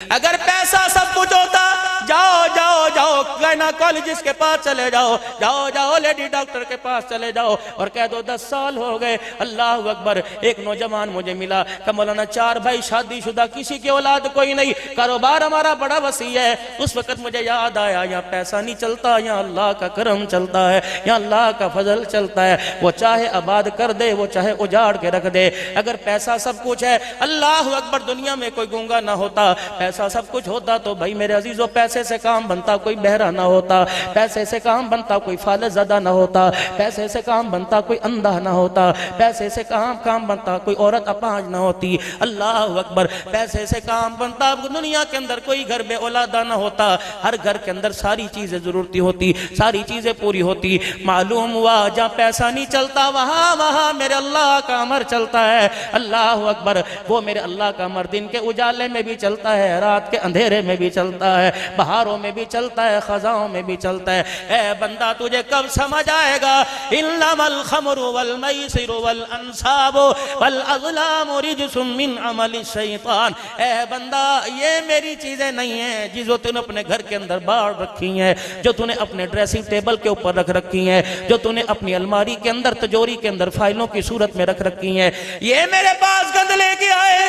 अगर पैसा सब कुछ होता, जाओ जाओ जाओ गायनाकोलॉजिस्ट के पास चले जाओ, जाओ जाओ लेडी डॉक्टर के पास चले जाओ और कह दो 10 साल हो गए। अल्लाह अकबर। एक नौजवान मुझे मिला कि मौलाना 4 भाई शादीशुदा, किसी की औलाद कोई नहीं, कारोबार हमारा बड़ा वसी है। उस वक्त मुझे याद आया, यहाँ पैसा नहीं चलता, यहाँ अल्लाह का करम चलता है, यहाँ अल्लाह का फजल चलता है। वो चाहे आबाद कर दे, वो चाहे उजाड़ के रख दे। अगर पैसा सब कुछ है, अल्लाह अकबर, दुनिया में कोई गूंगा ना होता। पैसा सब कुछ होता तो भाई मेरे अजीजों, पैसे से काम बनता, कोई बहरा ना होता। पैसे से काम बनता, कोई फाले ज़दा ना होता। पैसे से काम बनता, कोई अंधा ना होता। पैसे से काम बनता, कोई औरत अपाहिज ना होती। अल्लाह अकबर। पैसे से काम बनता, दुनिया के अंदर कोई घर में औलादा ना होता। हर घर के अंदर सारी चीजें जरूरती होती, सारी चीजें पूरी होती। मालूम हुआ जहाँ पैसा नहीं चलता, वहां मेरे अल्लाह का अमर चलता है। अल्लाह अकबर। वो मेरे अल्लाह का अमर दिन के उजाले में भी चलता है, रात के अंधेरे में भी चलता है, बहारों में भी चलता है, खजाओं में भी चलता है। ए बंदा, तुझे कब समझ आएगा? इन्नमल खमरु वल मैसिरु वल अंसाबु वल अज़लामु रिज्सुम मिन अमलि शैतान। ए बंदा, ये मेरी चीजें नहीं है जिसको तूने अपने घर के अंदर बाढ़ रखी है, जो तूने अपने ड्रेसिंग टेबल के ऊपर रख रखी है, जो तूने अपनी अलमारी के अंदर, तिजोरी के अंदर फाइलों की सूरत में रख रखी है। ये मेरे पास गंद लेके आए,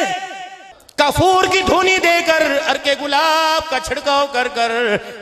कफूर की धुनी देकर, अर्के गुलाब का छिड़काव कर कर,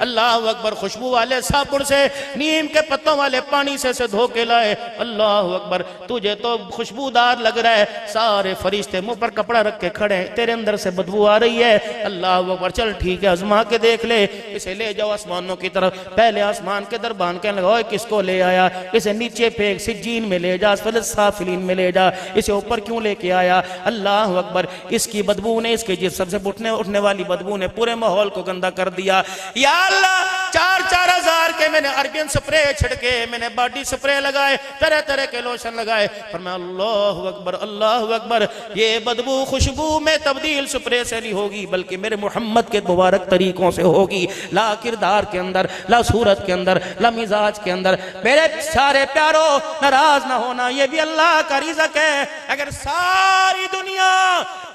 अल्लाह अकबर, खुशबू वाले साबुन से, नीम के पत्तों वाले पानी से धो के लाए। अल्लाह अकबर। तुझे तो खुशबूदार लग रहा है, सारे फरिश्ते मुंह पर कपड़ा रख के खड़े हैं, तेरे अंदर से बदबू आ रही है। अल्लाह अकबर। चल ठीक है, आजमा के देख ले, इसे ले जाओ आसमानों की तरफ। पहले आसमान के दर बांध के लगाओ, किसको ले आया? इसे नीचे फेंक, सिज्जीन में ले जा, साफिलीन में ले जा, इसे ऊपर क्यों लेके आया? अल्लाह अकबर। इसकी बदबू, इसके जिस्म से उठने वाली बदबू ने पूरे माहौल को गंदा कर दिया। या अल्लाह, 4-4 हजार के मैंने अरबियन स्प्रे छिड़के, मैंने बॉडी स्प्रे लगाए, तरह तरह के लोशन लगाए, पर मैं अल्लाह अकबर, अल्लाह अकबर, ये बदबू खुशबू में तब्दील स्प्रे से नहीं होगी, बल्कि मेरे मोहम्मद के मुबारक तरीकों से होगी। ला किरदार के अंदर, ला सूरत के अंदर, ला मिजाज के अंदर। मेरे सारे प्यारो, नाराज ना होना, ये भी अल्लाह का रिज़्क़ है। अगर सारी दुनिया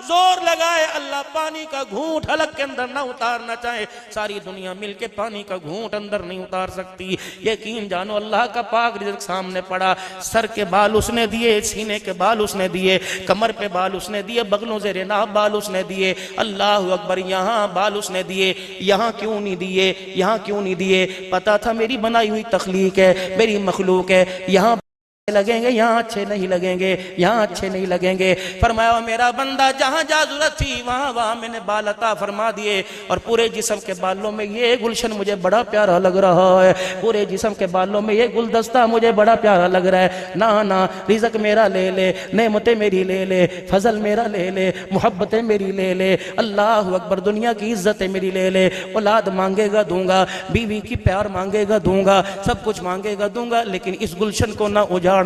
जोर लगाए, अल्लाह पानी का घूंट हलक के अंदर ना उतारना चाहे, सारी दुनिया मिलके पानी का घूंट अंदर नहीं उतार सकती। यकीन जानो, अल्लाह का पाक रिज़्क़ सामने पड़ा। सर के बाल उसने दिए, सीने के बाल उसने दिए, कमर पे बाल उसने दिए, बगलों से रेनाब बाल उसने दिए। अल्लाह अकबर। यहाँ बाल उसने दिए, यहाँ क्यों नहीं दिए? यहाँ क्यों नहीं दिए? पता था मेरी बनाई हुई तख्लीक है, मेरी मखलूक है, यहाँ लगेंगे, यहाँ अच्छे नहीं लगेंगे, यहाँ अच्छे नहीं लगेंगे। फरमाया, मेरा बंदा, जहाँ जहाँ जरूरत थी वहाँ मैंने बाल अता फरमा दिए, और पूरे जिस्म के बालों में ये गुलशन मुझे बड़ा प्यारा लग रहा है, पूरे जिस्म के बालों में ये गुलदस्ता मुझे बड़ा प्यारा लग रहा है। ना ना, रिज़्क़ मेरा ले ले, नेमतें मेरी ले ले, फजल मेरा ले ले, मोहब्बतें मेरी ले ले। अल्लाह अकबर। दुनिया की इज्जतें मेरी ले ले, औलाद मांगेगा दूंगा, बीवी की प्यार मांगेगा दूंगा, सब कुछ मांगेगा दूंगा, लेकिन इस गुलशन को ना उजाड़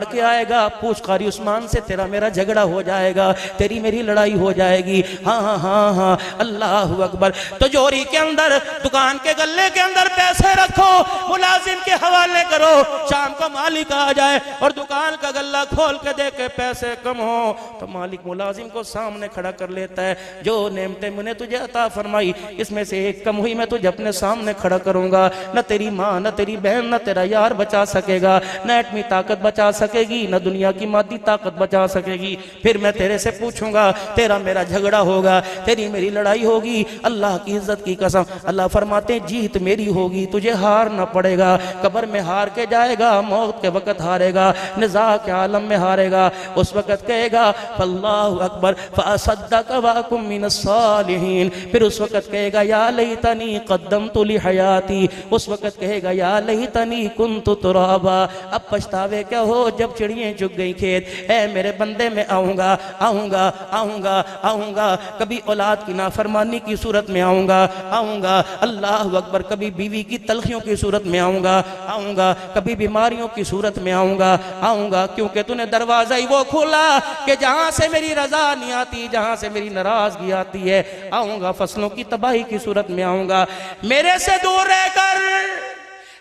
के आएगा। पूछ कारी उस्मान से, तेरा मेरा झगड़ा हो जाएगा, तेरी मेरी लड़ाई हो जाएगी। हाँ हाँ हाँ हाँ। अल्लाह अकबर। तो जोरी के अंदर, दुकान के गल्ले के अंदर पैसे रखो, मुलाजिम के हवाले करो, शाम को मालिक आ जाए और दुकान का गल्ला खोल के देखे पैसे कम हो, तो मालिक मुलाजिम को सामने खड़ा कर लेता है। जो नेमतें मैंने तुझे अता फरमाई, इसमें से एक कम हुई, मैं तुझे अपने सामने खड़ा करूंगा। न तेरी माँ, न तेरी बहन, न तेरा यार बचा सकेगा, न एटमी ताकत बचा सकेगी, न दुनिया की मादी ताकत बचा सकेगी। फिर मैं तेरे से पूछूंगा, तेरा मेरा झगड़ा होगा, तेरी मेरी लड़ाई होगी। अल्लाह की इज्जत की कसम, अल्लाह फरमाते, जीत मेरी होगी, तुझे हारना पड़ेगा। कब्र में हार के जाएगा, मौत के वक्त हारेगा, निज़ा के आलम में हारेगा। उस वक्त कहेगा, अल्लाहु अकबर, फअसद्दक़ व कुम मिनस सालिहीन। फिर उस वक्त कहेगा, या लैतनी क़द्दमतु ली हयाती। उस वक्त कहेगा, या लैतनी कुन्तु तुराबा। अब पछतावे क्या हो जब चिड़ियाँ चुग गई खेत। ऐ मेरे बंदे, में आऊँगा आऊँगा आऊँगा आऊँगा, कभी औलाद की नाफरमानी की सूरत में आऊँगा आऊँगा, अल्लाह अकबर, कभी बीवी की तलखियों की सूरत में आऊँगा आऊँगा, कभी बीमारियों की सूरत में आऊँगा आऊँगा, क्योंकि तूने दरवाज़ा ही वो खोला कि जहाँ से मेरी रज़ा नहीं आती, जहाँ से मेरी नाराज़गी आती है। आऊँगा, फसलों की तबाही की सूरत में आऊँगा। मेरे से दूर रहकर,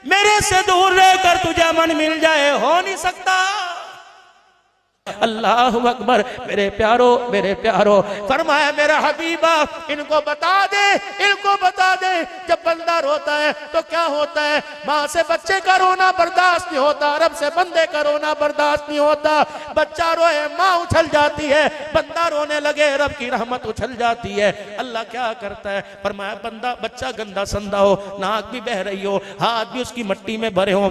मेरे से दूर रहकर तुझे अमन मिल जाए, हो नहीं सकता। अल्लाह अकबर। मेरे प्यारो फरमाया मेरा हबीबा इनको बता दे, इनको बता दे जब बंदा रोता है तो क्या होता है। माँ से बच्चे का रोना बर्दाश्त नहीं होता, रब से बंदे का रोना बर्दाश्त नहीं होता। बच्चा रोए माँ उछल जाती है, बंदा रोने लगे रब की रहमत उछल जाती है। अल्लाह क्या करता है, फरमाया बंदा बच्चा गंदा संदा हो, नाक भी बह रही हो, हाथ भी उसकी मिट्टी में भरे हो,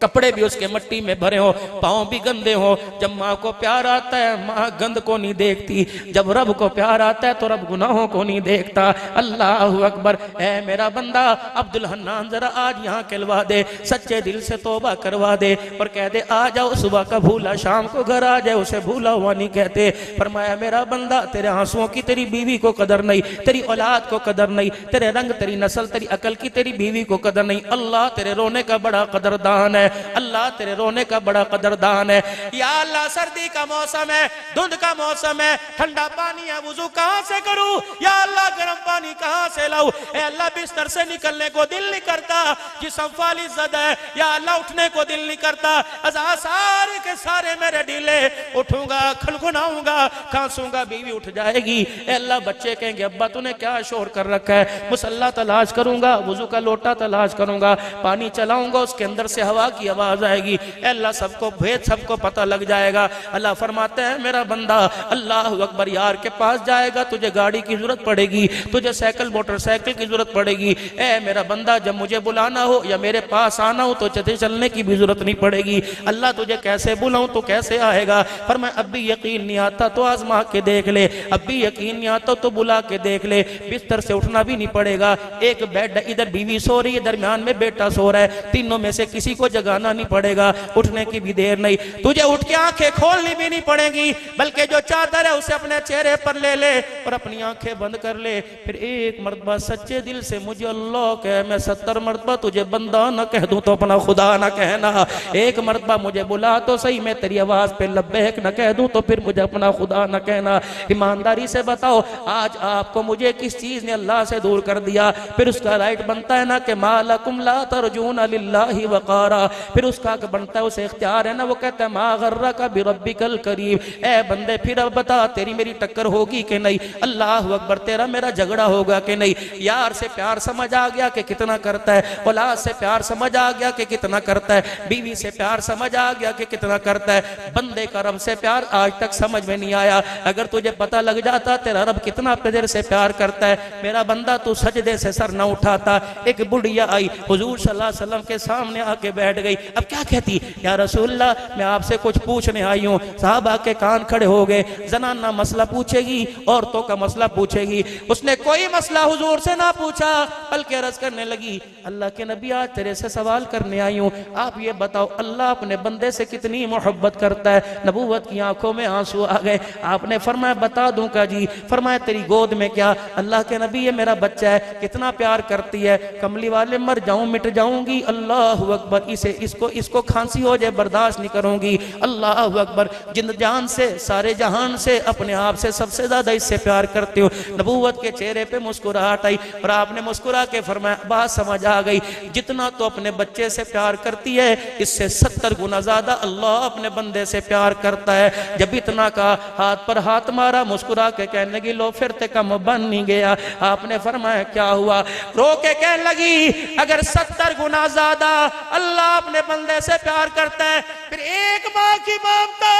कपड़े भी उसके मिट्टी में भरे हो, पाँव भी गंदे हो। जब माँ को प्यार आता है माँ गंद को नहीं देखती, जब रब को प्यार आता है तो रब गुनाहों को नहीं देखता। अल्लाह अकबर। ऐ मेरा बंदा अब्दुल हन्नान जरा आज यहाँ कहलवा दे, सच्चे दिल से तौबा करवा दे और कह दे आ जाओ सुबह का भूला शाम को घर आ जाए, उसे भूला हुआ नहीं कहते। फरमाया मेरा बंदा तेरे आंसुओं की तेरी बीवी को कदर नहीं, तेरी औलाद को कदर नहीं, तेरे रंग तेरी नस्ल तेरी अकल की तेरी बीवी को कदर नहीं। अल्लाह तेरे रोने का बड़ा कदरदान है, अल्लाह तेरे रोने का बड़ा कदरदान है। या अल्लाह सर्दी का मौसम है, धुंध का मौसम है, ठंडा पानी है, वुजू कहां से करूं, या अल्लाह गर्म पानी कहां से लाऊं। ए अल्लाह बिस्तर से निकलने को दिल नहीं करता, जिस्म फालिज़द है, या अल्लाह उठने को दिल नहीं करता। अज़ा सारे के सारे मेरे ढीले, उठूंगा खलखुनाऊंगा खांसूंगा बीवी उठ जाएगी। ए अल्लाह बच्चे कहेंगे अब्बा तूने क्या शोर कर रखा है, मुसल्ला तलाश करूंगा, वुजू का लोटा तलाश करूंगा, पानी चलाऊंगा उसके अंदर से हवा की आवाज आएगी। अल्लाह सबको भेद सबको पता लग जाएगा। अल्लाह फरमाते हैं मेरा बंदा अल्लाह अकबर यार के पास जाएगा, तुझे गाड़ी की जरूरत पड़ेगी, तुझे साइकिल मोटरसाइकिल की जरूरत पड़ेगी। ए मेरा बंदा जब मुझे बुलाना हो या मेरे पास आना हो तो तुझे चलने की भी जरूरत नहीं पड़ेगी। अल्लाह तुझे कैसे बुलाऊं तो कैसे आएगा। पर मैं अब भी यकीन नहीं आता तो आजमा के देख ले, अब भी यकीन नहीं आता तो बुला के देख ले। बिस्तर से उठना भी नहीं पड़ेगा, एक बेड इधर बीवी सो रही है, दरमियान में बेटा सो रहा है, तीनों में से किसी को जगाना नहीं पड़ेगा, उठने की भी देर नहीं, तुझे उठ के आंखें खोलनी भी नहीं पड़ेगी, बल्कि जो चादर है उसे अपने चेहरे पर ले ले और अपनी आंखें बंद कर ले। फिर एक मर्तबा सच्चे दिल से मुझे अल्लाह कह, मैं 70 मर्तबा तुझे बंदा न कह दूं तो अपना खुदा न कहना। एक मर्तबा मुझे बुला तो सही, मैं तेरी आवाज पे लब्बैक न कह दूं तो फिर मुझे अपना खुदा न कहना। ईमानदारी से बताओ आज आपको मुझे किस चीज ने अल्लाह से दूर कर दिया। फिर उसका राइट बनता है ना कि मालकुम ला तरजूना लिल्लाहि वक़ारा, फिर उसका बनता है उसे इख्तियार है ना, वो कहता है मा गर्रका बिरब्बिकल करीम। ए बंदे फिर अब बता तेरी मेरी टक्कर होगी कि नहीं, अल्लाह अकबर तेरा मेरा झगड़ा होगा कि नहीं। यार से प्यार समझ आ गया कि कितना करता है, औलाद से प्यार समझ आ गया कि कितना करता है, बीवी से प्यार समझ आ गया कि कितना करता है। बंदे का रब से प्यार आज तक समझ में नहीं आया। अगर तुझे पता लग जाता तेरा रब कितना तेरे से प्यार करता है, मेरा बंदा तू सजदे से सर न उठाता। एक बुढ़िया आई हुजूर सल्लल्लाहु अलैहि वसल्लम के सामने आके बैठ गई। अब क्या कहती, या रसूलल्लाह मैं आपसे कुछ पूछने आई हूँ। साहबा के कान खड़े हो गए, जनाना मसला पूछेगी, औरतों का मसला पूछेगी। उसने कोई मसला हुजूर से ना पूछा बल्कि अर्ज करने लगी अल्लाह के नबी आज तेरे से सवाल करने आई हूँ, आप ये बताओ अल्लाह अपने बंदे से कितनी मोहब्बत करता है। नबूवत की आंखों में आंसू आ गए। आपने फरमाया बता दूं का जी। फरमाया तेरी गोद में क्या, अल्लाह के नबी ये मेरा बच्चा है, कितना प्यार करती है, कमली वाले मर जाऊं मिट जाऊंगी, अल्लाह अकबर इसको खांसी हो जाए बर्दाश्त नहीं करूंगी, अल्लाह अकबर जिंद जान से सारे जहान से अपने आप से सबसे ज्यादा इससे प्यार करते हो। नबूवत के चेहरे पे मुस्कुराहट आई और आपने मुस्कुरा के फरमाया बात समझ आ गई, जितना तो अपने बच्चे से प्यार करती है इससे 70 गुना ज्यादा अल्लाह अपने बंदे से प्यार करता है। जब इतना का हाथ पर हाथ मारा, मुस्कुरा के कहने लगी लो फिर ते कम बन नहीं गया। आपने फरमाया क्या हुआ, रो के कहने लगी अगर 70 गुना ज्यादा अल्लाह अपने बंदे से प्यार करता है, फिर एक माँ की ममता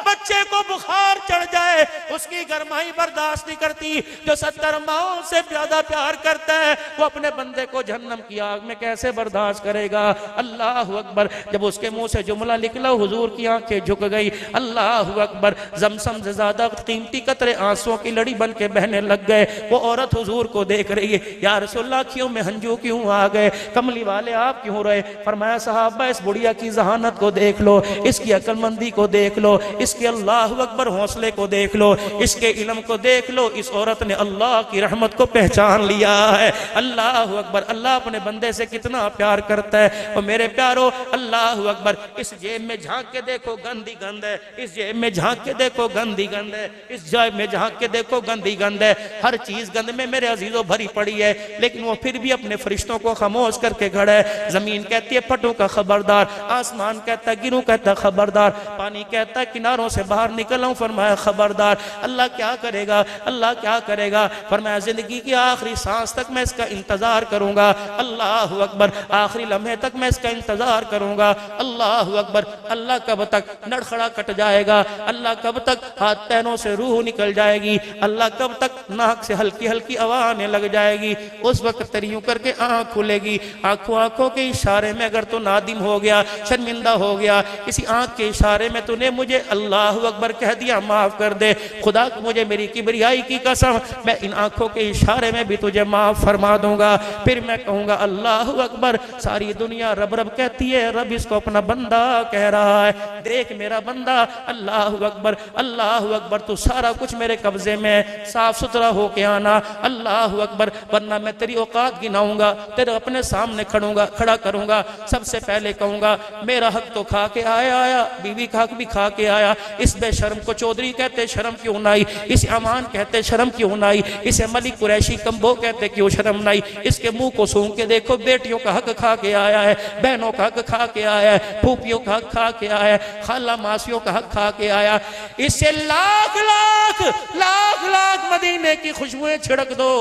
बच्चे को बुखार चढ़ जाए उसकी गरमाई बर्दाश्त नहीं करती, जो 70 माओं से ज्यादा प्यार करता है वो अपने बंदे को जहन्नम की आग में कैसे बर्दाश्त करेगा। अल्लाह अकबर। जब उसके मुंह से जुमला निकला हुजूर की आंखें झुक गई। अल्लाह अकबर। जमसम से ज्यादा कीमती कतरे आंसुओं की लड़ी बन के बहने लग गए। वो औरत हुजूर को देख रही है, या रसूलल्लाह आँखों में हंजू क्यों आ गए, कमली वाले आप क्यों रोए। फरमाया सहाबा इस बुढ़िया की जहानत को देख लो, इसकी अक्लमंदी को देख लो, इसके अल्लाह अकबर हौसले को देख लो, इसके इल्म को देख लो। इस औरत ने अल्लाह की रहमत को पहचान लिया है। अल्लाह अकबर। अल्लाह अपने बंदे से कितना प्यार करता है। और मेरे प्यारो अल्लाह अकबर। इस जेब में झांक के देखो गंदी गंद है, इस जेब में झांक के देखो गंदी गंद है, इस जेब में झांक के देखो गंदी गंद है। हर चीज गंद में मेरे अजीजों भरी पड़ी है, लेकिन वो फिर भी अपने फरिश्तों को खामोश करके खड़ा है। जमीन कहती है फटू का खबरदार, आसमान कहता है गिरू कहता खबरदार। खबरदार। पानी कहता है किनारों से बाहर निकल आऊं, फरमाया खबरदार। अल्लाह क्या करेगा, अल्लाह क्या करेगा? फरमाया जिंदगी की आखिरी सांस तक मैं इसका इंतजार करूंगा। अल्लाह अकबर, आखिरी लम्हे तक मैं इसका इंतजार करूंगा। अल्लाह अकबर। अल्लाह कब तक नड़खड़ा कट जाएगा? अल्लाह कब तक हाथ पैरों से रूह निकल जाएगी? अल्लाह कब तक नाक से हल्की हल्की आवाज आने लग जाएगी? उस वक्त तेरी यूं करके आंख खुलेगी, आंखों के इशारे में अगर तो नादिम हो गया, शर्मिंदा हो गया, किसी आंख के इशारे में तूने मुझे अल्लाह अकबर कह दिया, माफ कर दे खुदा, मुझे मेरी किबरियाई की कसम, मैं इन आंखों के इशारे में भी तुझे माफ फरमा दूंगा। फिर मैं कहूंगा अल्लाह अकबर। सारी दुनिया रब रब कहती है, रब इसको अपना बंदा कह रहा है। देख मेरा बंदा, अल्लाह अकबर, अल्लाह अकबर, तू सारा कुछ मेरे कब्जे में, साफ सुथरा होके आना। अल्लाह अकबर, वरना मैं तेरी औकात गिनाऊंगा, तेरे अपने सामने खड़ा करूंगा। सबसे पहले कहूंगा मेरा हक तो खा के आया, बीवी का हक भी खा के आया। इस बेशर्म को चौधरी कहते शर्म क्यों नहीं, इसे अमान कहते शर्म क्यों नहीं, इसे मलिक कुरैशी कम्बो कहते क्यों शर्म नहीं। इसके मुंह को सूंघ के देखो, बेटियों का हक खा के आया है, बहनों का हक खा के आया है, फूफियों का हक खा के आया है, खाला मासियों का हक खा के आया। इससे लाख लाख लाख लाख मदीने की खुशबुएं छिड़क दो,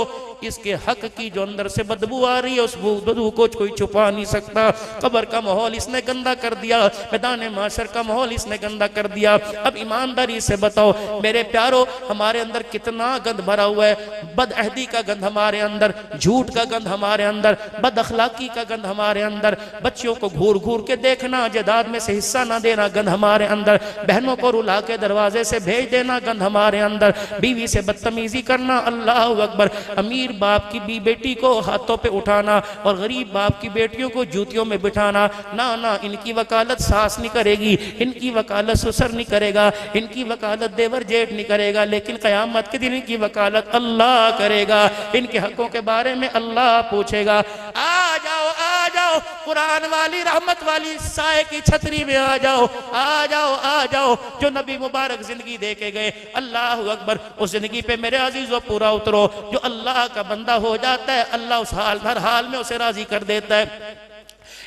इसके हक की जो अंदर से बदबू आ रही है, उस बदबू को कोई छुपा नहीं सकता। कब्र का माहौल इसने गंदा कर दिया, मैदान माशर का माहौल इसने गंदा कर दिया। अब ईमानदारी से बताओ मेरे प्यारो, हमारे अंदर कितना गंद भरा हुआ है। बदअहदी का गंद हमारे अंदर, झूठ का गंद हमारे अंदर, बद अखलाकी का गंद हमारे अंदर, बच्चियों को घूर घूर के देखना, जायदाद में से हिस्सा ना देना गंद हमारे अंदर, बहनों को रुला के दरवाजे से भेज देना गंद हमारे अंदर, बीवी से बदतमीजी करना, अल्लाह अकबर, अमीर बाप की बेटी को हाथों पे उठाना और गरीब बाप की बेटियों को जूतियों में बिठाना। ना ना, इनकी वकालत सास नहीं करेगी, इनकी वकालत ससुर नहीं करेगा, इनकी वकालत देवर जेठ नहीं करेगा, लेकिन क़यामत के दिन इनकी वकालत अल्लाह करेगा। इनके हकों के बारे में अल्लाह पूछेगा। आ जाओ कुरान वाली रहमत वाली साए की छतरी में आ जाओ, आ जाओ, आ जाओ। जो नबी मुबारक जिंदगी दे के गए, अल्लाह अकबर, उस जिंदगी पे मेरे अजीजों पूरा उतरो। जो अल्लाह का बंदा हो जाता है, अल्लाह उस हर हाल में उसे राजी कर देता है।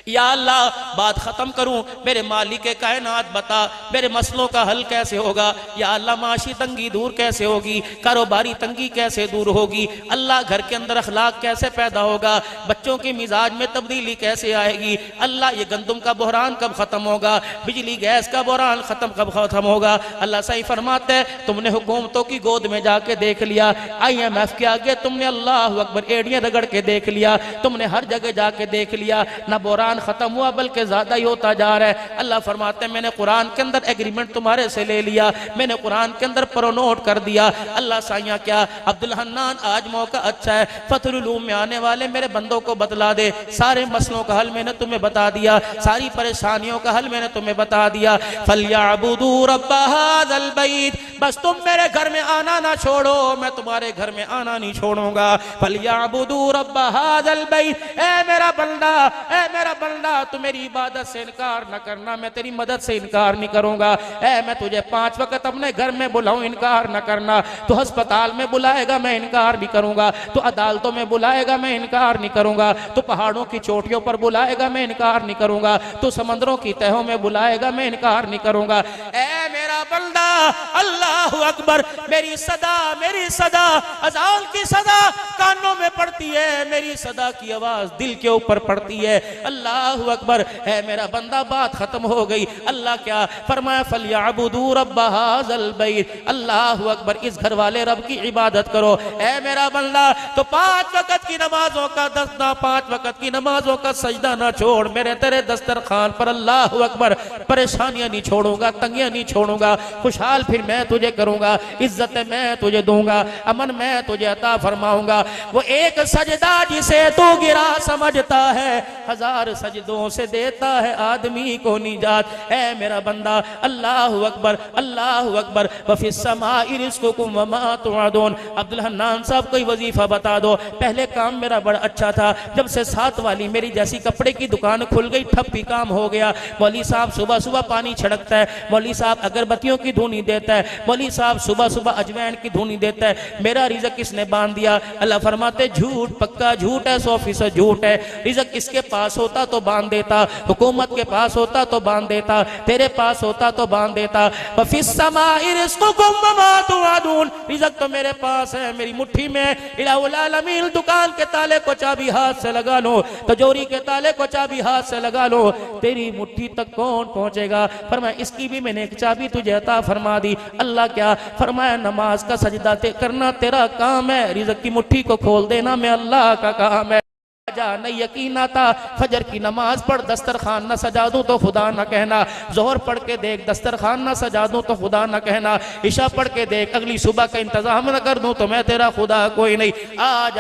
या अल्लाह, बात खत्म करूं, मेरे मालिक कायनात बता मेरे मसलों का हल कैसे होगा। या अल्लाह, माशी तंगी दूर कैसे होगी, कारोबारी तंगी कैसे दूर होगी। अल्लाह, घर के अंदर अखलाक कैसे पैदा होगा, बच्चों के मिजाज में तब्दीली कैसे आएगी। अल्लाह, ये गंदम का बहरान कब खत्म होगा, बिजली गैस का बहरान कब खत्म होगा। अल्लाह सही फरमाते हैं, तुमने हुकूमतों की गोद में जाके देख लिया, IMF के आगे तुमने अल्लाह अकबर एड़ियां रगड़ के देख लिया, तुमने हर जगह जाके देख लिया, ना बहरान खत्म हुआ बल्कि ज्यादा ही होता जा रहा है। अल्लाह फरमाते हैं, मैंने कुरान के अंदर एग्रीमेंट तुम्हारे से ले लिया, मैंने कुरान के अंदर प्रोनोट कर दिया। अल्लाह साइया क्या, अब्दुल हन्नान, आज मौका अच्छा है, फतहुल उलूम में आने वाले मेरे बंदों को बतला दे, सारे मसलों का हल मैंने तुम्हें बता दिया, सारी परेशानियों का हल मैंने तुम्हें बता दिया। फलयअबुदू रब्ब हाज़ल बैत, बस तुम मेरे घर में आना ना छोड़ो, मैं तुम्हारे घर में आना नहीं छोड़ूंगा। फलयअबुदू रब्ब हाज़ल बैत, ए मेरा बंदा, ए मेरा बंदा, तू मेरी इबादत से इनकार न करना, मैं तेरी मदद से इनकार नहीं करूंगा। ऐ मैं तुझे 5 वक्त अपने घर में बुलाऊं, इनकार न करना। तू अस्पताल में बुलाएगा, मैं इनकार नहीं करूंगा। तू अदालतों में बुलाएगा, मैं इनकार नहीं करूंगा। तू पहाड़ों की चोटियों पर बुलाएगा, मैं इनकार नहीं करूंगा। तू समंदरों की तहों में बुलाएगा, मैं इनकार नहीं करूंगा। ऐ मेरा बंदा, अल्लाह अकबर, मेरी सदा अज़ान की सदा कानों में पड़ती है, मेरी सदा की आवाज दिल के ऊपर पड़ती है। अल्लाह अकबर, है मेरा बंदा, बात खत्म हो गई। अल्लाह क्या फरमाया, फलयअबुदू रब्ब हाज़ल बैत, अल्लाह अकबर, इस घर वाले रब की इबादत करो। है मेरा बंदा, तो 5 वक्त की नमाजों का दस्ता, 5 वक्त की नमाजों का सजदा ना छोड़, मेरे तेरे दस्तरखान पर अल्लाह अकबर परेशानियां नहीं छोड़ूंगा, तंगियां नहीं छोड़ूंगा। खुशहाल फिर मैं तुझे करूंगा, इज्जत मैं तुझे दूंगा, अमन मैं तुझे अता फरमाऊंगा। वो एक सजदा जिसे तू गिरा समझता है, 1000 सजदों से देता है आदमी को निजात। है मेरा बंदा, अल्लाह अकबर, अल्लाह अकबर, वफिस समाई रिज़्क़ुकुम वमा तुअदून। अब्दुल हन्नान साहब कोई वजीफा बता दो। पहले काम मेरा बड़ा अच्छा था, जब से 7 वाली मेरी जैसी कपड़े की दुकान खुल गई, ठप्पी काम हो गया। मौली साहब सुबह सुबह पानी छिड़कता है, मौली साहब अगरबत्तियों की धुनी देता है, मौली साहब सुबह सुबह अजवैन की धुनी देता है। मेरा रिज़्क़ किसने बांध दिया? अल्लाह फरमाते, झूठ झूठ पक्का झूठ है, 100% झूठ है। रिज़्क़ किसके पास होता तो बांध देता, हुकूमत के पास होता तो बांध देता, तेरे पास होता तो बांध देता। वफ़िस समाई रिज़्क़ुकुम वमा तुअदून, रिज़्क़ तो मेरे पास है, मेरी मुट्ठी में। इलाहुल आलमीन, दुकान के ताले को चाबी हाथ से लगा लो, तिजोरी के ताले को चाबी हाथ से लगा लो, तेरी मुट्ठी तक कौन पहुंचेगा? फरमाया इसकी भी मैंने एक चाबी तुझे अता फरमा दी। अल्लाह क्या? फरमाया नमाज का सजदा करना तेरा काम है, रिज़्क़ की मुट्ठी को खोल देना मैं अल्लाह का काम है। जा नहीं यकीन आता, फजर की नमाज पढ़ दस्तरखान न सजा दूं तो खुदा न कहना, जोहर पढ़ के देख दस्तरखान न सजा दूं तो खुदा न कहना, इशा पढ़ के देख अगली सुबह का इंतजाम न कर दूं तो मैं तेरा खुदा कोई नहीं। आ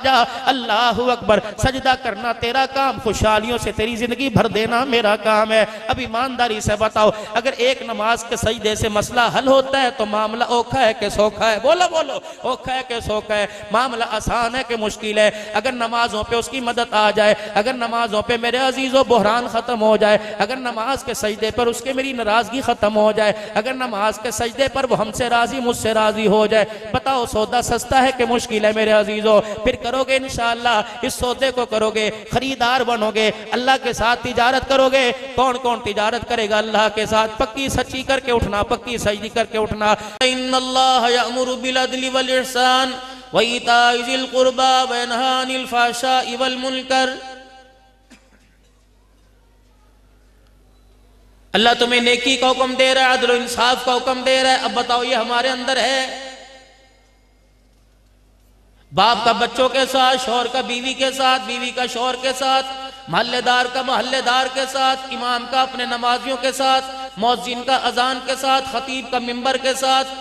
जा अल्लाहु अकबर, सजदा करना तेरा काम, खुशहालियों से तेरी जिंदगी भर देना मेरा काम है। अब ईमानदारी से बताओ, अगर एक नमाज के सजदे से मसला हल होता है तो मामला औखा है कि सौखा है? बोलो बोलो, औखा है कि सौखा है? मामला आसान है कि मुश्किल है? अगर नमाजों पे उसकी मदद आ जाए, अगर नमाजों पे मेरे अजीजों बुहरान खत्म हो जाए, अगर नमाज के सजदे पर उसके मेरी नाराजगी खत्म हो जाए, अगर नमाज के सजदे पर वो हमसे राजी मुझसे राजी हो जाए, बताओ सौदा सस्ता है कि मुश्किल है मेरे अजीजों? फिर करोगे इंशाअल्लाह, इस सौदे को करोगे, खरीदार बनोगे, अल्लाह के साथ तिजारत करोगे। कौन कौन तिजारत करेगा अल्लाह के साथ? पक्की सच्ची करके उठना, पक्की सजदी करके उठना। इन्नल्लाह यअमुरु बिल अदलि वल इहसान व इताइ ज़िल कुर्बा व यनहा अनिल फ़हशाइ वल मुनकर। अल्लाह तुम्हें नेकी का हुक्म दे रहा है, अदल इंसाफ का हुक्म दे रहा है। अब बताओ ये हमारे अंदर है? बाप का बच्चों के साथ, शौहर का बीवी के साथ, बीवी का शौहर के साथ, महल्लेदार का महल्लेदार के साथ, इमाम का अपने नमाजियों के साथ, मौज़िन का अजान के साथ, खतीब का मिंबर के साथ,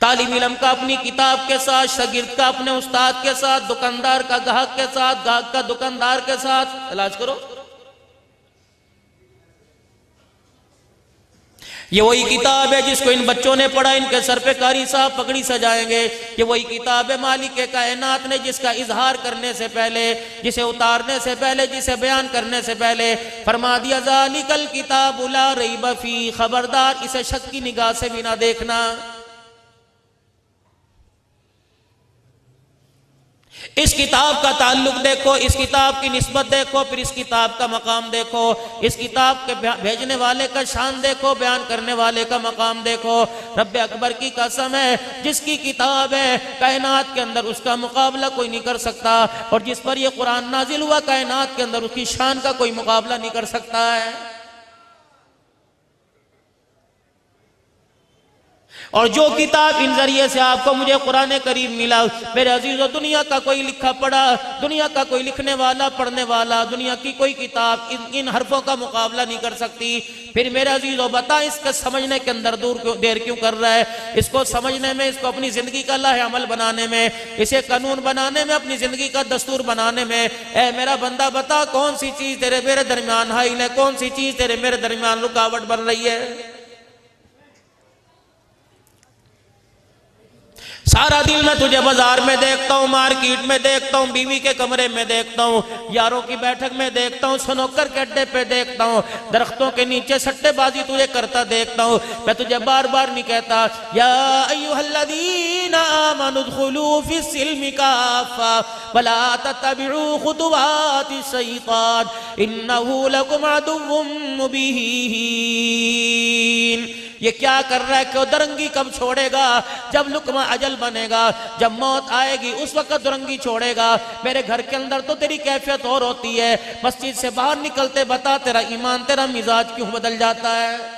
तालिब इल्म का अपनी किताब के साथ, शागिर्द का अपने उस्ताद के साथ, दुकानदार का ग्राहक के साथ, ग्राहक का दुकानदार के साथ। इलाज करो। ये वही किताब है जिसको इन बच्चों ने पढ़ा, इनके सर पे कारी साहब पगड़ी सजाएंगे। ये वही किताब है मालिक के कायनात ने, जिसका इजहार करने से पहले, जिसे उतारने से पहले, जिसे बयान करने से पहले फरमा दिया ज़ालिकल किताबु ला रैब फी, खबरदार इसे शक की निगाह से भी ना देखना। इस किताब का ताल्लुक देखो, इस किताब की निस्बत देखो, फिर इस किताब का मकाम देखो, इस किताब के भेजने वाले का शान देखो, बयान करने वाले का मकाम देखो। रब्बे अकबर की कसम है, जिसकी किताब है कायनात के अंदर उसका मुकाबला कोई नहीं कर सकता, और जिस पर यह कुरान नाजिल हुआ कायनात के अंदर उसकी शान का कोई मुकाबला नहीं कर सकता है। और जो किताब इन जरिए से आपको मुझे कुरान करीम मिला, मेरे अजीजों, दुनिया का कोई लिखा पढ़ा, दुनिया का कोई लिखने वाला, पढ़ने वाला, दुनिया की कोई किताब इन हरफों का मुकाबला नहीं कर सकती। फिर मेरे अजीजों बता, इसके समझने के अंदर देर क्यों कर रहा है? इसको समझने में, इसको अपनी जिंदगी का लाहे अमल बनाने में, इसे कानून बनाने में, अपनी जिंदगी का दस्तूर बनाने में। ए मेरा बंदा बता, कौन सी चीज तेरे मेरे दरमियान हाइल है, कौन सी चीज तेरे मेरे दरमियान रुकावट बन रही है? सारा दिन मैं तुझे बाजार में देखता हूँ, मार्केट में देखता हूँ, बीवी के कमरे में देखता हूँ, यारों की बैठक में देखता हूँ, स्नूकर के अड्डे पे देखता हूँ, दरख्तों के नीचे सट्टेबाजी तुझे करता देखता हूँ। मैं तुझे बार बार नहीं कहता या अय्युहल्लज़ीना आमनु उदखुलू फिस्सिल्मि काफ़ा वला तत्तबिउ खुतुवातिश शैतान इन्नहु लकुम अदुव्वुम मुबीन। ये क्या कर रहा है? क्यों? दरंगी कब छोड़ेगा? जब लुकमा अजल बनेगा, जब मौत आएगी उस वक्त दरंगी छोड़ेगा। मेरे घर के अंदर तो तेरी कैफियत और होती है, मस्जिद से बाहर निकलते बता तेरा ईमान, तेरा मिजाज क्यों बदल जाता है?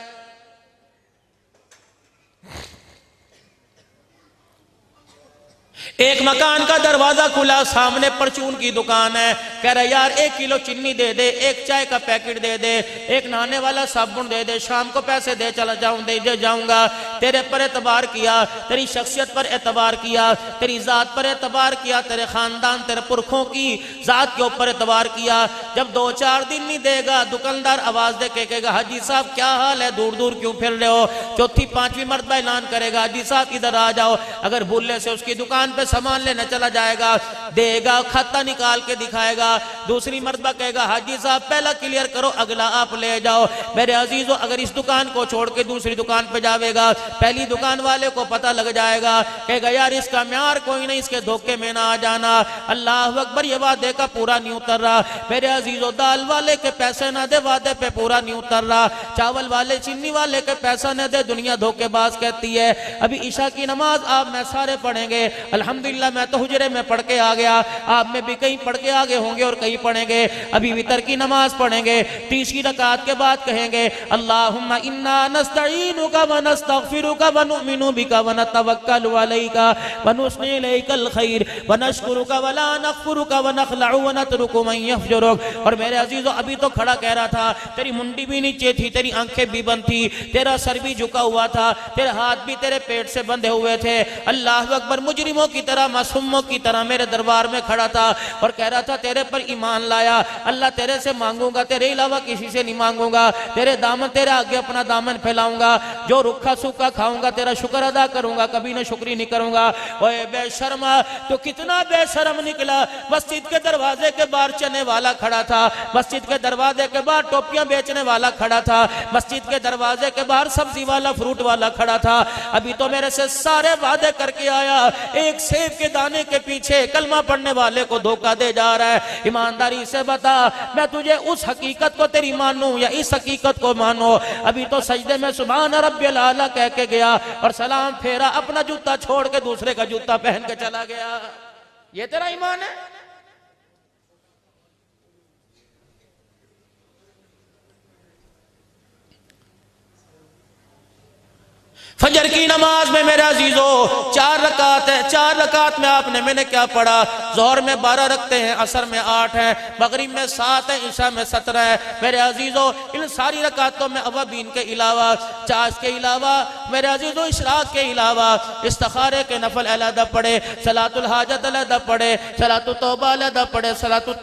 एक मकान का दरवाजा खुला, सामने परचून की दुकान है। कह रहा यार 1 किलो चीनी दे दे, एक चाय का पैकेट दे दे, एक नहाने वाला साबुन दे दे, शाम को पैसे दे चला जाऊं, दे जाऊंगा। तेरे पर एतबार किया, तेरी शख्सियत पर एतबार किया, तेरी जात पर एतबार किया, तेरे खानदान, तेरे पुरखों की जात के ऊपर एतबार किया। जब 2-4 दिन नहीं देगा, दुकानदार आवाज दे के कहेगा हाजी साहब क्या हाल है, दूर दूर क्यों फिर रहे हो? 4थी 5वीं मरतबा ऐलान करेगा हाजी साहब इधर आ जाओ। अगर भूलने से उसकी दुकान पे सामान लेने चला जाएगा, देगा, खाता निकाल के दिखाएगा, दूसरी मर्तबा कहेगा हाजी साहब पहला क्लियर करो, अगला आप ले जाओ। मेरे अजीजों, अगर इस दुकान को छोड़ के दूसरी दुकान पे जावेगा, पहली दुकान वाले को पता लग जाएगा, कहेगा यार इसका म्यार कोई नहीं, इसके धोखे में ना आ जाना। अल्लाह अकबर, ये वादे का पूरा नहीं उतर रहा। मेरे अजीजों, दाल वाले के पैसे ना दे, वादे पे पूरा नहीं उतर रहा। चावल वाले, चीनी वाले के पैसा न दे, दुनिया धोखेबाज कहती है। अभी ईशा की नमाज आप मैं सारे पढ़ेंगे, अल्हम्दुलिल्लाह मैं तो हुजरे में पढ़ के आ गया, आप में भी कहीं पढ़ के आगे होंगे और कहीं पढ़ेंगे। अभी वितर की नमाज पढ़ेंगे, तीसरी रकात के बाद कहेंगे अल्लाहुम्मा इन्ना नस्तईनुका व नस्तगफिरुका व नुमिनु बिका व नतवक्कलु अलैका व नुस्नी इलैकल खैर व नशकुरुका व ला नकफुरुका व नखलउ व नतरुकु मन यफजुरुक। और मेरे अजीजों, अभी तो खड़ा कह रहा था, तेरी मुंडी भी नीचे थी, तेरी आंखें भी बंद थी, तेरा सर भी झुका हुआ था, तेरे हाथ भी तेरे पेट से बंधे हुए थे। अल्लाह अकबर, मुजरिमों की तरह, मासूमों की तरह मेरे दरबार में खड़ा था और कह रहा था तेरे पर ईमान लाया, अल्लाह तेरे से मांगूंगा, तेरे अलावा किसी से नहीं मांगूंगा, तेरे दामन, तेरे आगे अपना दामन फैलाऊंगा, जो रुखा सूखा खाऊंगा तेरा शुक्र अदा करूंगा, कभी ना शुक्री नहीं करूंगा। ओए बेशर्मा, तो कितना बेशर्म निकला। मस्जिद के दरवाजे के बाहर चने वाला खड़ा था, मस्जिद के दरवाजे के बाहर टोपियां बेचने वाला खड़ा था, मस्जिद के दरवाजे के बाहर सब्जी वाला, फ्रूट वाला खड़ा था। अभी तो मेरे से सारे वादे करके आया, एक सेब के दाने के पीछे कलमा पढ़ने वाले को धोखा दे जा रहा है। ईमानदारी से बता, मैं तुझे उस हकीकत को तेरी मानूं या इस हकीकत को मानो? अभी तो सजदे में सुभान रब्बियल आला कह के गया और सलाम फेरा, अपना जूता छोड़ के दूसरे का जूता पहन के चला गया। ये तेरा ईमान है? फजर की नमाज में मेरे अजीजों 4 रकात है, 4 रकात में आपने मैंने क्या पढ़ा? जोहर में 12 रखते हैं, असर में 8 है, मगरिब में 7 है, ईशा में 17 है। मेरे अजीजों, इन सारी रकातों में अवाबीन के अलावा, चाश के अलावा, मेरे अजीजों इशराक के अलावा इस्तिखारे के नफल अलहदा पढ़े, सलातुल हाजत अलहदा पढ़े, सलातुल तौबा अलहदा पढ़े, सलातुल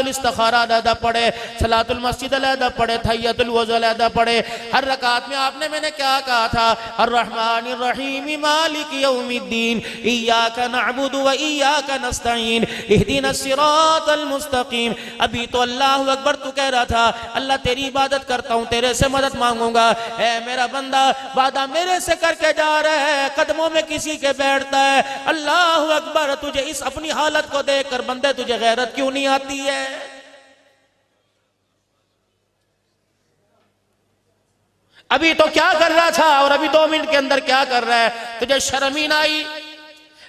इस्तिखारा अलहदा पढ़े, सलातुल मस्जिद अलहदा पढ़े, तहियतुल वज़ू अलहदा पढ़े। हर रकात में आपने मैंने क्या कहा था? अर्रहमानिर रहीम मालिक यौमिद्दीन इय्याका नअबुदु व इय्याका नस्तईन इहदिनस सिरातल मुस्तकीम। अभी तो अल्लाहु अकबर तू कह रहा था अल्लाह तेरी इबादत करता हूँ, तेरे से मदद मांगूंगा। ऐ मेरा बंदा, वादा मेरे से करके जा रहा है, कदमों में किसी के बैठता है। अल्लाहु अकबर, तुझे इस अपनी हालत को देखकर बंदे तुझे गैरत क्यों नहीं आती है? अभी तो क्या कर रहा था और अभी 2 मिनट के अंदर क्या कर रहा है? तुझे शर्म ही ना आई?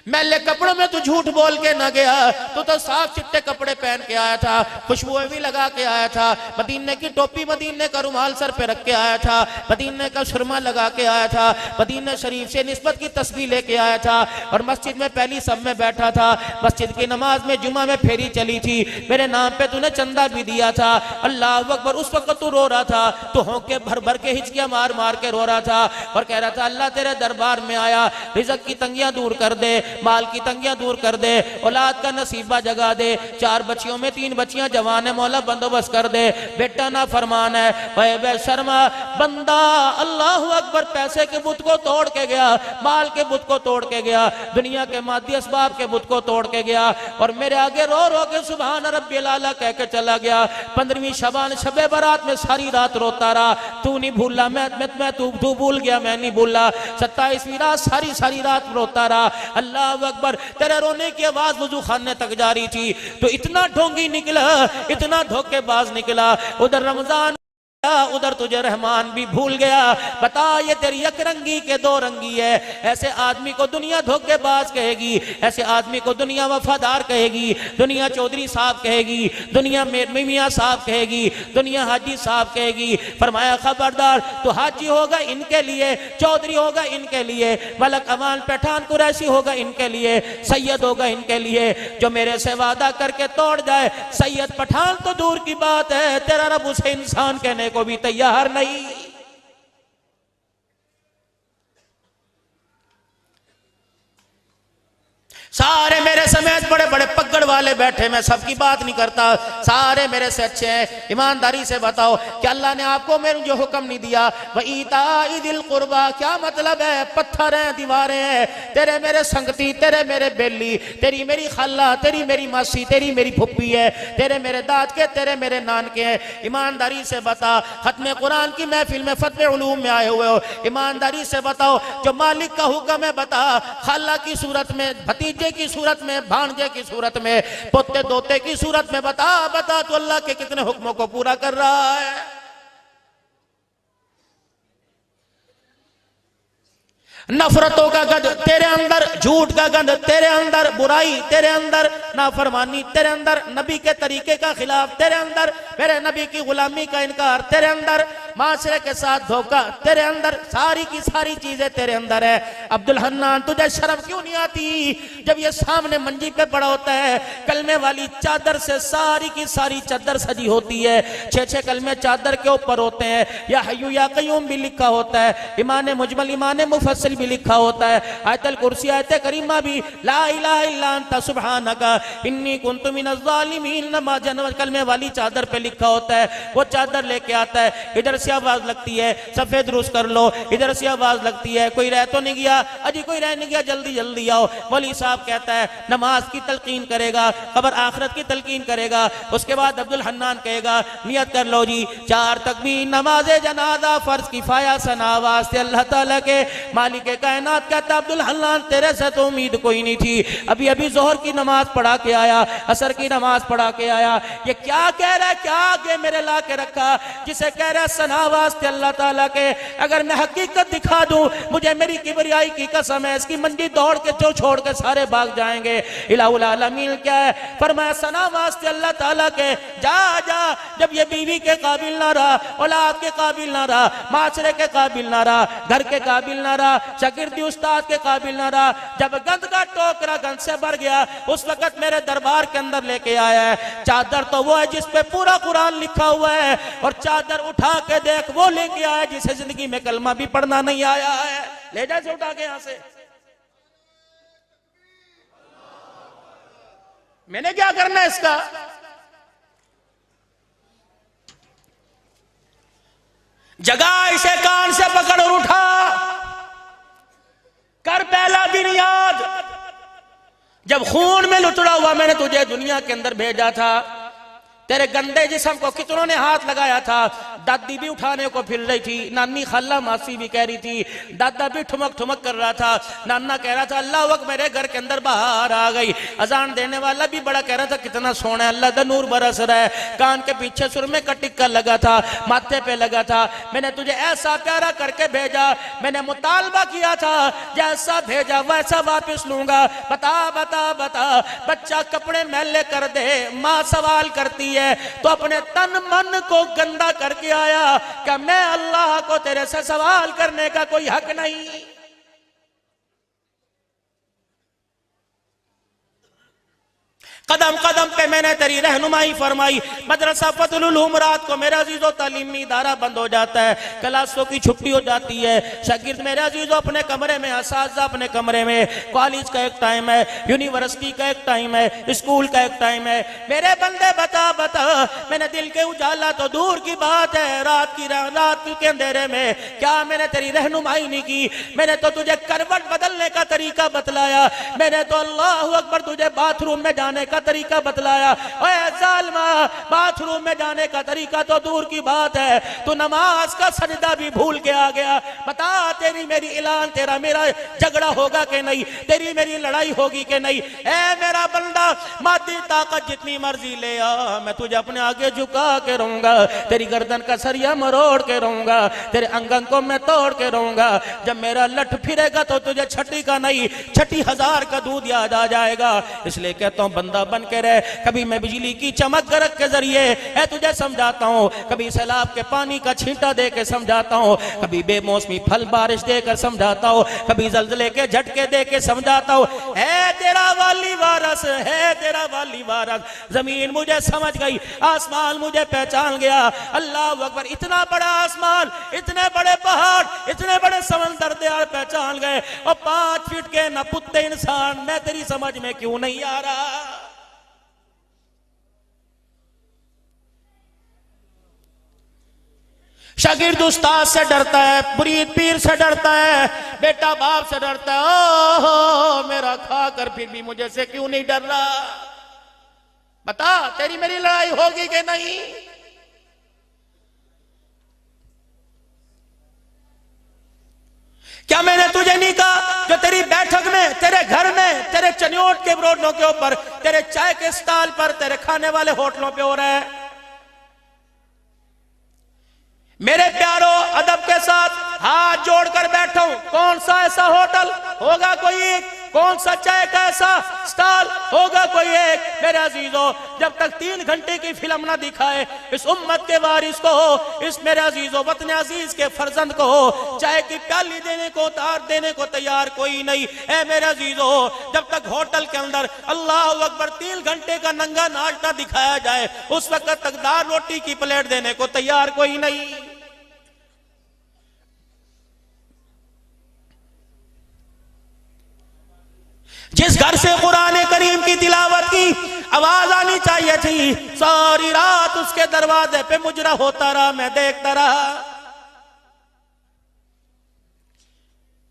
मैले कपड़ों में तू झूठ बोल के ना गया, तो साफ चिट्टे कपड़े पहन के आया था, खुशबुएं भी लगा के आया था, मदीने की टोपी, मदीने का रुमाल सर पे रख के आया था, मदीने का सुरमा लगा के आया था, मदीने शरीफ से निस्बत की तस्बीह लेके आया था और मस्जिद में पहली सब में बैठा था। मस्जिद की नमाज में जुमा में फेरी चली थी, मेरे नाम पे तूने चंदा भी दिया था। अल्लाह अकबर, उस वक्त तू रो रहा था, तू होंके भर भर के हिचकियां मार मार के रो रहा था और कह रहा था अल्लाह तेरे दरबार में आया, रिज़्क़ की तंगियां दूर कर दे, माल की तंगियां दूर कर दे, औलाद का नसीबा जगा दे, 4 बच्चियों में 3 बच्चियां जवान है, मौला बंदोबस्त कर दे, बेटा ना फरमान है। बेशर्मा बंदा, अल्लाह अकबर, पैसे के बुत को तोड़ के गया, माल के बुत को तोड़ के गया, दुनिया के मादी असबाब के बुत को तोड़ के गया और मेरे आगे रो रो के सुभान रब्बियल आला कह के चला गया। 15वीं शबान शबे बारात में सारी रात रोता रहा, तू नहीं भूला, मैं तू भूल गया, मैं नहीं भूला। 27वीं रात सारी रात रोता रहा। अल्लाह अकबर, तेरे रोने की आवाज वजू खाने तक जा रही थी, तो इतना ढोंगी निकला, इतना धोखेबाज निकला। उधर रमजान, उधर तुझे रहमान भी भूल गया। बता, ये तेरी एक रंगी के 2 रंगी है। ऐसे आदमी को दुनिया धोखेबाज कहेगी, ऐसे आदमी को दुनिया वफादार कहेगी, दुनिया चौधरी साहब कहेगी, दुनिया मियां साहब कहेगी, दुनिया हाजी साहब कहेगी। फरमाया खबरदार, तो हाजी होगा इनके लिए, चौधरी होगा इनके लिए, मलक अमान पठान कुरैशी होगा इनके लिए, सैयद होगा इनके लिए। जो मेरे से वादा करके तोड़ जाए, सैयद पठान तो दूर की बात है, तेरा रब उसे इंसान कहने को भी तैयार नहीं। सारे मेरे समेत बड़े बड़े पगड़ पकड़ वाले बैठे, मैं सबकी बात नहीं करता, सारे मेरे से अच्छे हैं, ईमानदारी से बताओ कि अल्लाह ने आपको मेरे जो हुक्म नहीं दिया वह ईताई दिल कुर्बा, क्या मतलब है? पत्थर हैं, दीवारें हैं, तेरे मेरे संगती, तेरे मेरे बेली, तेरी मेरी खाला, तेरी मेरी मासी, तेरी मेरी फुप्पी है, तेरे मेरे दाद के, तेरे मेरे नान के हैं। ईमानदारी से बता, खत्म कुरान की महफिल में फतवे उलूम में आए हुए हो, ईमानदारी से बताओ जो मालिक का हुक्म है बता, खाला की सूरत में, भतीजे की सूरत में, भांजे की सूरत में, पोते दोते की सूरत में, बता बता तो अल्लाह के कितने हुक्मों को पूरा कर रहा है। नफरतों का गंध तेरे अंदर, झूठ का गंध तेरे अंदर, बुराई तेरे अंदर, नाफरमानी तेरे अंदर, नबी के तरीके का खिलाफ तेरे अंदर, मेरे नबी की गुलामी का इनकार तेरे अंदर, माशरे के साथ धोखा तेरे अंदर, सारी की सारी चीजें तेरे अंदर है। अब्दुल हन्नान तुझे शर्म क्यों नहीं आती जब ये सामने मंजी पे पड़ा होता है, कलमे वाली चादर से सारी की सारी चादर सजी होती है, 6-6 कलमे चादर के ऊपर होते हैं, या हय्यू या कय्यूम भी लिखा होता है, ईमान मुजमल ईमान मुफस्सिल भी लिखा होता है, आयतल कुर्सी आयत करीमा भी ला इलाहा इल्ला अंता सुब्हानका इन्नी कुन्तु मिनज़ ज़ालिमीन नमा जनम कलमे वाली चादर पे लिखा होता है। वो चादर लेके आता है, इधर से आवाज लगती है सफेद दुरुस्त कर लो, इधर से आवाज लगती है कोई रह तो नहीं गया, अजी कोई रह नहीं गया, जल्दी जल्दी आओ। मौलवी साहब कहता है नमाज की तलकीन करेगा, कब्र आखिरत की तलकीन करेगा, उसके बाद अब्दुल हन्नान कहेगा नियत कर लो जी 4 तकबीर नमाज जनाजा फर्ज किफाया सना वास्ते अल्लाह ताला के मालिक के कायनात। कहता अब्दुल हन्नान तेरे से तो उम्मीद कोई नहीं थी, अभी अभी जोहर की नमाज पढ़ा के आया, असर की नमाज पढ़ा के आया, ये क्या कह रहा है, क्या आगे मेरे ला के रखा, जिसे कह रहा है सना वास्ते अल्लाह ताला के। अगर मैं हकीकत दिखा दूं, मुझे मेरी किबरियाई की कसम है, इसकी मंजी दौड़ के जो छोड़ के सारे भाग जाएंगे। इलाहुल आलमीन क्या है, फरमाया सना वास्ते अल्लाह ताला के, जा जा, जब ये बीवी के काबिल ना रहा, औलाद के काबिल ना रहा, माशरे के काबिल ना रहा, घर के काबिल ना रहा, शागिर्दी उस्ताद के काबिल ना रहा, जब गंद का टोकरा गंद से भर गया, उस वक्त मेरे दरबार के अंदर लेके आया है। चादर तो वो है जिस पे पूरा कुरान लिखा हुआ है, और चादर उठा के देख वो लेके आया जिसे जिंदगी में कलमा भी पढ़ना नहीं आया है। ले जा से उठा के यहां से, मैंने क्या करना है इसका? जगह इसे कान से पकड़ और उठा कर पहला दिन याद, जब खून में लुतड़ा हुआ मैंने तुझे दुनिया के अंदर भेजा था, तेरे गंदे जिस्म को कितनों ने हाथ लगाया था, दादी भी उठाने को फिर रही थी, नानी खाला मासी भी कह रही थी, दादा भी ठुमक ठुमक कर रहा था, नाना कह रहा था अल्लाह वक्त मेरे घर के अंदर बाहर आ गई, अजान देने वाला भी बड़ा कह रहा था कितना सोना है, अल्लाह दा नूर बरस रहा है, कान के पीछे सुरमे का टिक्का लगा था, माथे पे लगा था, मैंने तुझे ऐसा प्यारा करके भेजा, मैंने मुतालबा किया था जैसा भेजा वैसा वापिस लूंगा, बता बता बता, बच्चा कपड़े मैले कर दे, माँ सवाल करती है तो अपने तन मन को गंदा करके आया, क्या मैं अल्लाह को तेरे से सवाल करने का कोई हक नहीं? कदम कदम पे मैंने तेरी रहनुमाई फरमाई, मदरसा फजलुल उलूम रात को मेरा अजीजों तालीमी इदारा बंद हो जाता है, क्लासों की छुट्टी हो जाती है, शागिर्द मेरे अजीजों अपने कमरे में, असातिज़ा अपने कमरे में, कॉलेज का एक टाइम है, यूनिवर्सिटी का एक टाइम है, स्कूल का एक टाइम है, मेरे बंदे बता बता, मैंने दिल के उजाला तो दूर की बात है, रात के अंधेरे में क्या मैंने तेरी रहनुमाई नहीं की? मैंने तो तुझे करवट बदलने का तरीका बतलाया, मैंने तो अल्लाह अकबर तुझे बाथरूम में जाने का तरीका बतलाया, ओए जालिमा, बाथरूम में जाने का तरीका तो दूर की बात है, तू नमाज का सजदा भी भूल के आ गया। बता तेरी मेरी ऐलान, तेरा मेरा झगड़ा होगा कि नहीं, तेरी मेरी लड़ाई होगी कि नहीं? ए मेरा बंदा, मादी ताकत जितनी मर्जी ले आ, मैं तुझे अपने आगे झुका के रहूंगा, तेरी गर्दन का सरिया मरोड़ के रहूंगा, तेरे अंगन को मैं तोड़ के रहूंगा, जब मेरा लठ फिरेगा तो तुझे छठी का नहीं 60,000 का दूध याद आ जाएगा। इसलिए कहता हूं बंदा बन के रहे, कभी मैं बिजली की चमक गरक के जरिए तुझे समझाता हूँ, कभी सैलाब के पानी का छींटा दे के समझाता हूँ, कभी बेमौसमी फल बारिश देकर समझाता हूँ, कभी जल्जले के झटके दे के समझाता हूँ। है तेरा वाली वारस, है तेरा वाली वारस, जमीन मुझे समझ गई, आसमान मुझे पहचान गया, अल्लाह अकबर, इतना बड़ा आसमान, इतने बड़े पहाड़, इतने बड़े समंदर दयाल पहचान गए, और 5 फीट के न पुत्ते इंसान मैं तेरी समझ में क्यों नहीं आ रहा? शागिर्द उस्ताद से डरता है, मुरीद पीर से डरता है, बेटा बाप से डरता है। ओहो मेरा खाकर फिर भी मुझे से क्यों नहीं डर रहा? बता तेरी मेरी लड़ाई होगी कि नहीं? क्या मैंने तुझे नहीं कहा जो तेरी बैठक में, तेरे घर में, तेरे चनियोट के रोडों के ऊपर, तेरे चाय के स्टॉल पर, तेरे खाने वाले होटलों पे हो रहा है? मेरे प्यारो अदब के साथ हाथ जोड़कर बैठा हूं। कौन सा ऐसा होटल होगा कोई एक, कौन सा चाय का ऐसा स्टॉल होगा कोई एक? मेरे अजीजों, जब तक 3 घंटे की फिल्म ना दिखाए इस उम्मत के वारिस को हो, इस मेरे अजीजों वतन अजीज के फर्जंद को हो, चाय की प्याली देने को, तार देने को तैयार कोई नहीं। ऐ मेरे अजीजों, जब तक होटल के अंदर अल्लाह अकबर 3 घंटे का नंगा नाच ना दिखाया जाए, उस वक्त तक दाल रोटी की प्लेट देने को तैयार कोई नहीं। जिस घर से कुरान करीम की तिलावत की आवाज आनी चाहिए थी, सारी रात उसके दरवाजे पे मुजरा होता रहा, मैं देखता रहा।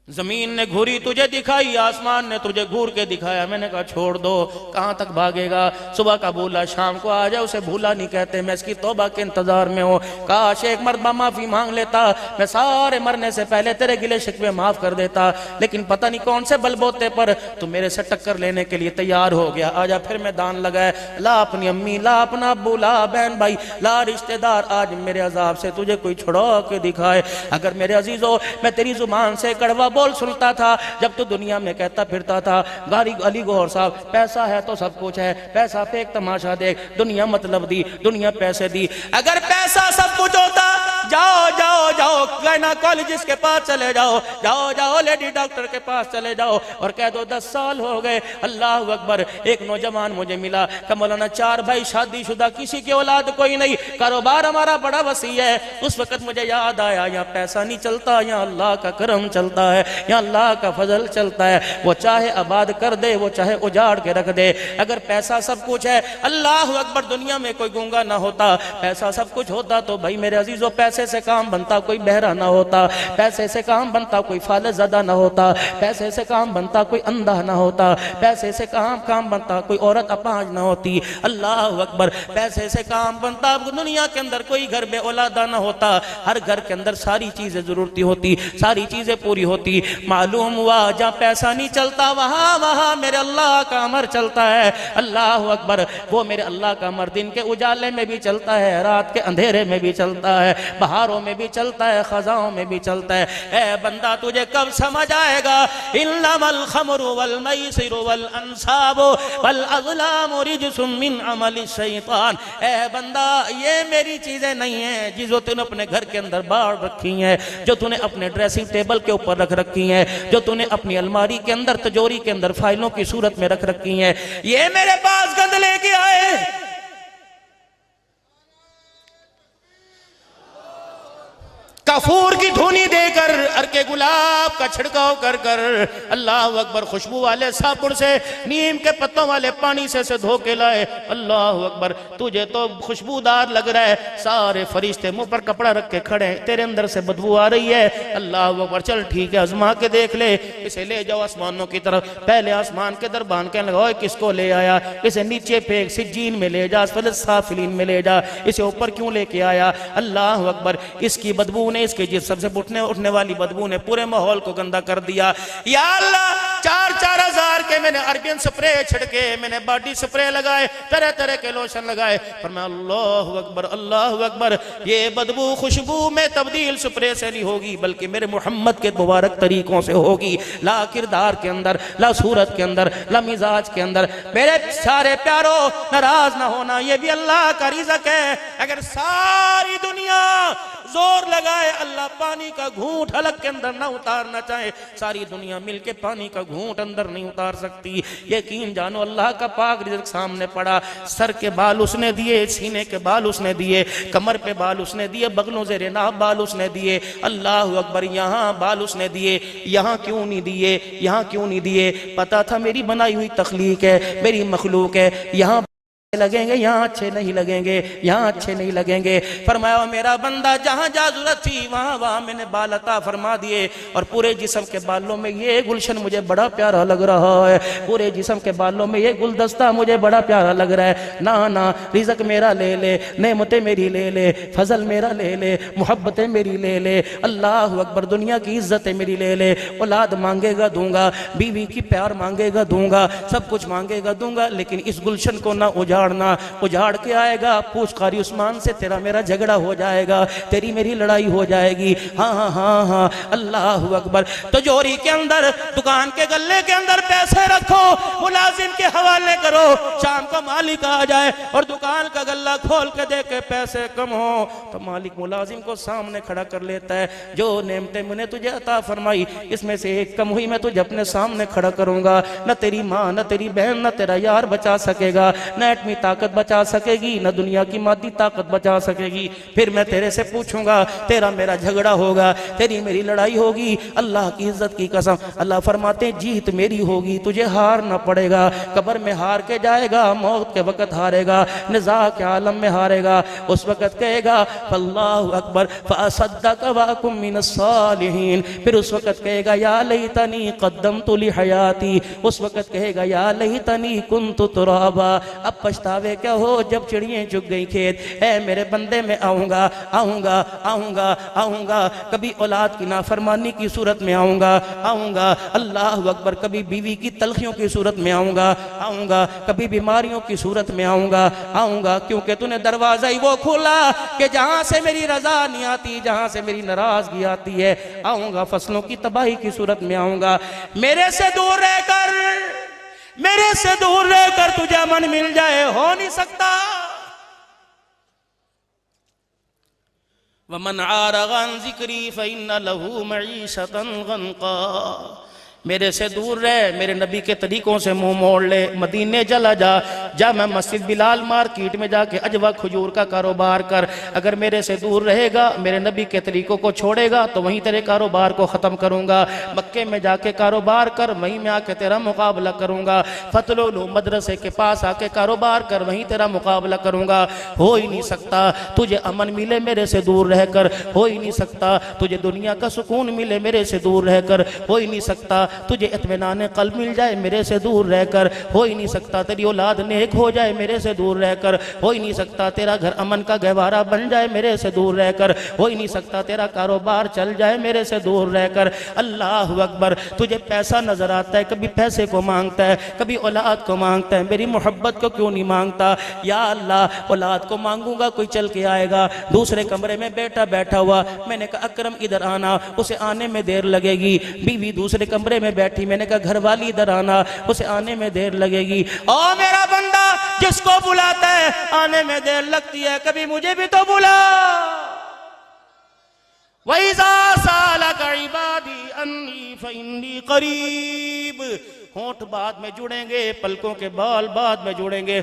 जमीन ने घूरी तुझे दिखाई, आसमान ने तुझे घूर के दिखाया। मैंने कहा छोड़ दो, कहां तक भागेगा? सुबह का भूला शाम को आ जाए, उसे भूला नहीं कहते। मैं इसकी तौबा के इंतजार में हूं। काश एक मरतबा माफी मांग लेता, मैं सारे मरने से पहले तेरे गिले शिकवे माफ कर देता। लेकिन पता नहीं कौन से बलबोते पर तू मेरे से टक्कर लेने के लिए तैयार हो गया। आजा फिर मैदान लगाए, ला अपनी अम्मी, ला अपना अब्बू, ला बहन भाई, ला रिश्तेदार, आज मेरे अजाब से तुझे कोई छुड़ा के दिखाए। अगर मेरे अजीजों मैं तेरी जुबान से कड़वा बोल सुनता था जब तू दुनिया में कहता फिरता था, गारी अली गौहर साहब, पैसा है तो सब कुछ है, पैसा फेंक तमाशा देख, दुनिया मतलब दी, दुनिया पैसे दी। अगर पैसा सब कुछ होता, जाओ जाओ जाओ गायनोकोलॉजिस्ट के पास चले जाओ, जाओ जाओ लेडी डॉक्टर के पास चले जाओ और कह दो 10 साल हो गए, अल्लाह अकबर, एक नौजवान मुझे मिला कि मौलाना 4 भाई शादीशुदा, किसी की औलाद कोई नहीं, कारोबार हमारा बड़ा वसी है। उस वक्त मुझे याद आया यहाँ पैसा नहीं चलता, यहाँ अल्लाह का करम चलता है, यहाँ अल्लाह का फजल चलता है। वो चाहे आबाद कर दे, वो चाहे उजाड़ के रख दे। अगर पैसा सब कुछ है, अल्लाह अकबर, दुनिया में कोई गूंगा ना होता। पैसा सब कुछ होता तो भाई मेरे अजीजों पैसे से काम बनता कोई बहरा ना होता, पैसे से काम बनता कोई फाले ज़दा ना होता, पैसे से काम बनता कोई अंधा ना होता, पैसे से काम बनता कोई औरत अपाहिज ना होती। अल्लाह अकबर, पैसे से काम बनता दुनिया के अंदर कोई घर बे औलादा ना होता, हर घर के अंदर सारी चीजें जरूरती होती, सारी चीजें पूरी होती। मालूम हुआ जहाँ पैसा नहीं चलता वहां मेरे अल्लाह का अमर चलता है। अल्लाह अकबर, वो मेरे अल्लाह का अमर दिन के उजाले में भी चलता है, रात के अंधेरे में भी चलता है, बहारों में भी चलता है, खजाओं में भी चलता है। ए बंदा तुझे कब समझ आएगा, इन्नमल खमरु वल मैसिरु वल अंसाबु वल अज़लामु रिज्सुम मिन अमलि शैतान। ए बंदा, ये मेरी चीजें नहीं है जिसको तूने अपने घर के अंदर बाढ़ रखी है, जो तूने अपने ड्रेसिंग टेबल के ऊपर रख रखी है, जो तूने अपनी अलमारी के अंदर, तिजोरी के अंदर फाइलों की सूरत में रख रखी है। ये मेरे पास गंद लेके आए, कफूर की धुनी देकर, अरके गुलाब का छिड़काव कर कर, अल्लाह अकबर, खुशबू वाले साबुन से, नीम के पत्तों वाले पानी से धो के लाए। अल्लाह अकबर, तुझे तो खुशबूदार लग रहा है, सारे फरिश्ते मुंह पर कपड़ा रख के खड़े हैं, तेरे अंदर से बदबू आ रही है। अल्लाह अकबर, चल ठीक है, आजमा के देख ले, इसे ले जाओ आसमानों की तरफ। पहले आसमान के दरबान के लगाओ, किसको ले आया? इसे नीचे फेंक, सिज्जीन में ले जा, साफिलीन में ले जा, इसे ऊपर क्यों लेके आया? अल्लाह अकबर, इसकी बदबू ने, इसके जिस्म से उठने वाली बदबू ने पूरे माहौल को गंदा कर दिया। या अल्लाह, 4-4 हजार के मैंने अरबियन स्प्रे छिड़के, मैंने बॉडी स्प्रे लगाए, तरह तरह के लोशन लगाए, पर मैं अल्लाह अकबर, अल्लाह अकबर, ये बदबू खुशबू में तब्दील स्प्रे से नहीं होगी, बल्कि मेरे मोहम्मद के मुबारक तरीकों से होगी। ला किरदार के अंदर, ला सूरत के अंदर, ला मिजाज के अंदर। मेरे सारे प्यारो, नाराज ना होना, ये भी अल्लाह का रिज़्क़ है। अगर सारी दुनिया जोर लगाए, अल्लाह पानी का घूंट हलक के अंदर ना उतारना चाहे, सारी दुनिया मिलके पानी का घूंट अंदर नहीं उतार सकती। यकीन जानो, अल्लाह का पाक रिज़्क़ सामने पड़ा। सर के बाल उसने दिए, सीने के बाल उसने दिए, कमर पे बाल उसने दिए, बगलों से रेनाब बाल उसने दिए। अल्लाह अकबर, यहाँ बाल उसने दिए, यहाँ क्यों नहीं दिए? यहाँ क्यों नहीं दिए? पता था मेरी बनाई हुई तख्लीक है, मेरी मखलूक है, यहाँ लगेंगे, यहाँ अच्छे नहीं लगेंगे, यहाँ अच्छे नहीं लगेंगे। फरमाया मेरा बंदा जहाँ जहाँ जरूरत थी वहाँ वहाँ मैंने बाल अता फरमा दिए, और पूरे जिस्म के बालों में ये गुलशन मुझे बड़ा प्यारा लग रहा है, पूरे जिस्म के बालों में ये गुलदस्ता मुझे बड़ा प्यारा लग रहा है। ना ना, रिज़्क मेरा ले ले, नेमतें मेरी ले ले, फजल मेरा ले ले, मोहब्बतें मेरी ले ले, अल्लाह अकबर, दुनिया की इज्जतें मेरी ले ले। औलाद मांगेगा दूंगा, बीवी की प्यार मांगेगा दूंगा, सब कुछ मांगेगा दूंगा, लेकिन इस गुलशन को ना उजाड़ना। उजाड़ के आएगा, पूछ कारी उस्मान से तेरा मेरा झगड़ा हो जाएगा, तेरी मेरी लड़ाई हो जाएगी। हाँ हाँ हाँ हाँ, अल्लाह अकबर। तो जोरी के अंदर, दुकान के गल्ले के अंदर पैसे रखो, मुलाजिम के हवाले करो, शाम को मालिक आ जाए और दुकान का गल्ला खोल के दे के पैसे कम हो तो मालिक मुलाजिम को सामने खड़ा कर लेता है। जो नेमतें मैंने तुझे अता फरमाई इसमें से एक कम हुई, मैं तुझे अपने सामने खड़ा करूंगा। न तेरी माँ, न तेरी बहन, न तेरा यार बचा सकेगा, न एटमी ताकत बचा सकेगी, न दुनिया की मादी ताकत बचा सकेगी। फिर मैं तेरे से पूछूंगा, तेरा मेरा झगड़ा होगा, तेरी मेरी लड़ाई होगी। अल्लाह की इज्जत की कसम, अल्लाह फरमाते जीत मेरी होगी, तुझे हारना पड़ेगा। कब्र में हार के जाएगा, मौत के वक्त हारेगा, निज़ा के आलम में हारेगा। उस वक्त कहेगा अल्लाहु अकबर फअसद्दक़ व अकुम मिनस सालिहीन। फिर उस वक्त कहेगा या लैतनी क़द्दमतु ली हयाती। उस वक्त कहेगा या लैतनी कुन्तु तुराबा। अब पछतावे क्या हो जब चिड़ियाँ चुग गई खेत। ऐ मेरे बंदे, मैं आऊँगा आऊँगा आऊँगा आऊँगा, कभी औलाद की नाफरमानी की सूरत में आऊँगा आऊँगा, अल्लाह अकबर, कभी बीवी की तलखियों की सूरत में आऊँगा आऊँगा, कभी बीमारियों की सूरत में आऊँगा आऊँगा, क्योंकि तूने दरवाजा ही वो खोला कि जहाँ से मेरी रजा नहीं आती, जहाँ से मेरी नाराजगी आती है। आऊँगा फसलों की तबाही की सूरत में आऊँगा। मेरे से दूर रहकर, मेरे से दूर रहकर तुझे अमन मिल जाए, हो नहीं सकता। वमन आरग़ अन ज़िक्री फ़इन्न लहू मईशतन ग़न्क़ा। मेरे से दूर रह, मेरे नबी के तरीकों से मुंह मोड़ ले, मदीने चला जा मैं मस्जिद बिलाल मार्केट में जाके अजवा खजूर का कारोबार कर। अगर मेरे से दूर रहेगा, मेरे नबी के तरीकों को छोड़ेगा तो वहीं तेरे कारोबार को ख़त्म करूँगा। मक्के में जाके कारोबार कर, वहीं में आके तेरा मुकाबला करूँगा। फतलुल मदरसे के पास आके कारोबार कर, वहीं तेरा मुकाबला करूँगा। हो ही नहीं सकता तुझे अमन मिले मेरे से दूर रहकर, हो ही नहीं सकता तुझे दुनिया का सुकून मिले मेरे से दूर रहकर, हो ही नहीं सकता तुझे इत्मीनान क़ल्ब मिल जाए मेरे से दूर रहकर, हो ही नहीं सकता तेरी औलाद नेक हो जाए मेरे से दूर रहकर, हो ही नहीं सकता तेरा घर अमन का गहवारा बन जाए मेरे से दूर रहकर, हो ही नहीं सकता तेरा कारोबार चल जाए मेरे से दूर रहकर। अल्लाह अकबर। तुझे पैसा नजर आता है, कभी पैसे को मांगता है, कभी औलाद को मांगता है, मेरी मोहब्बत को क्यों नहीं मांगता? या अल्लाह, औलाद को मांगूंगा कोई चल के आएगा, दूसरे कमरे में बेटा बैठा हुआ, मैंने कहा अकरम इधर आना, उसे आने में देर लगेगी। बीवी दूसरे कमरे में बैठी, मैंने कहा घरवाली इधर आना, उसे आने में देर लगेगी। ओ मेरा बंदा, जिसको बुलाता है आने में देर लगती है, कभी मुझे भी तो बुला। वइज़ा सालक इबादी अन्नी फइन्नी करीब। होंठ बाद में जुड़ेंगे, पलकों के बाल बाद में जुड़ेंगे,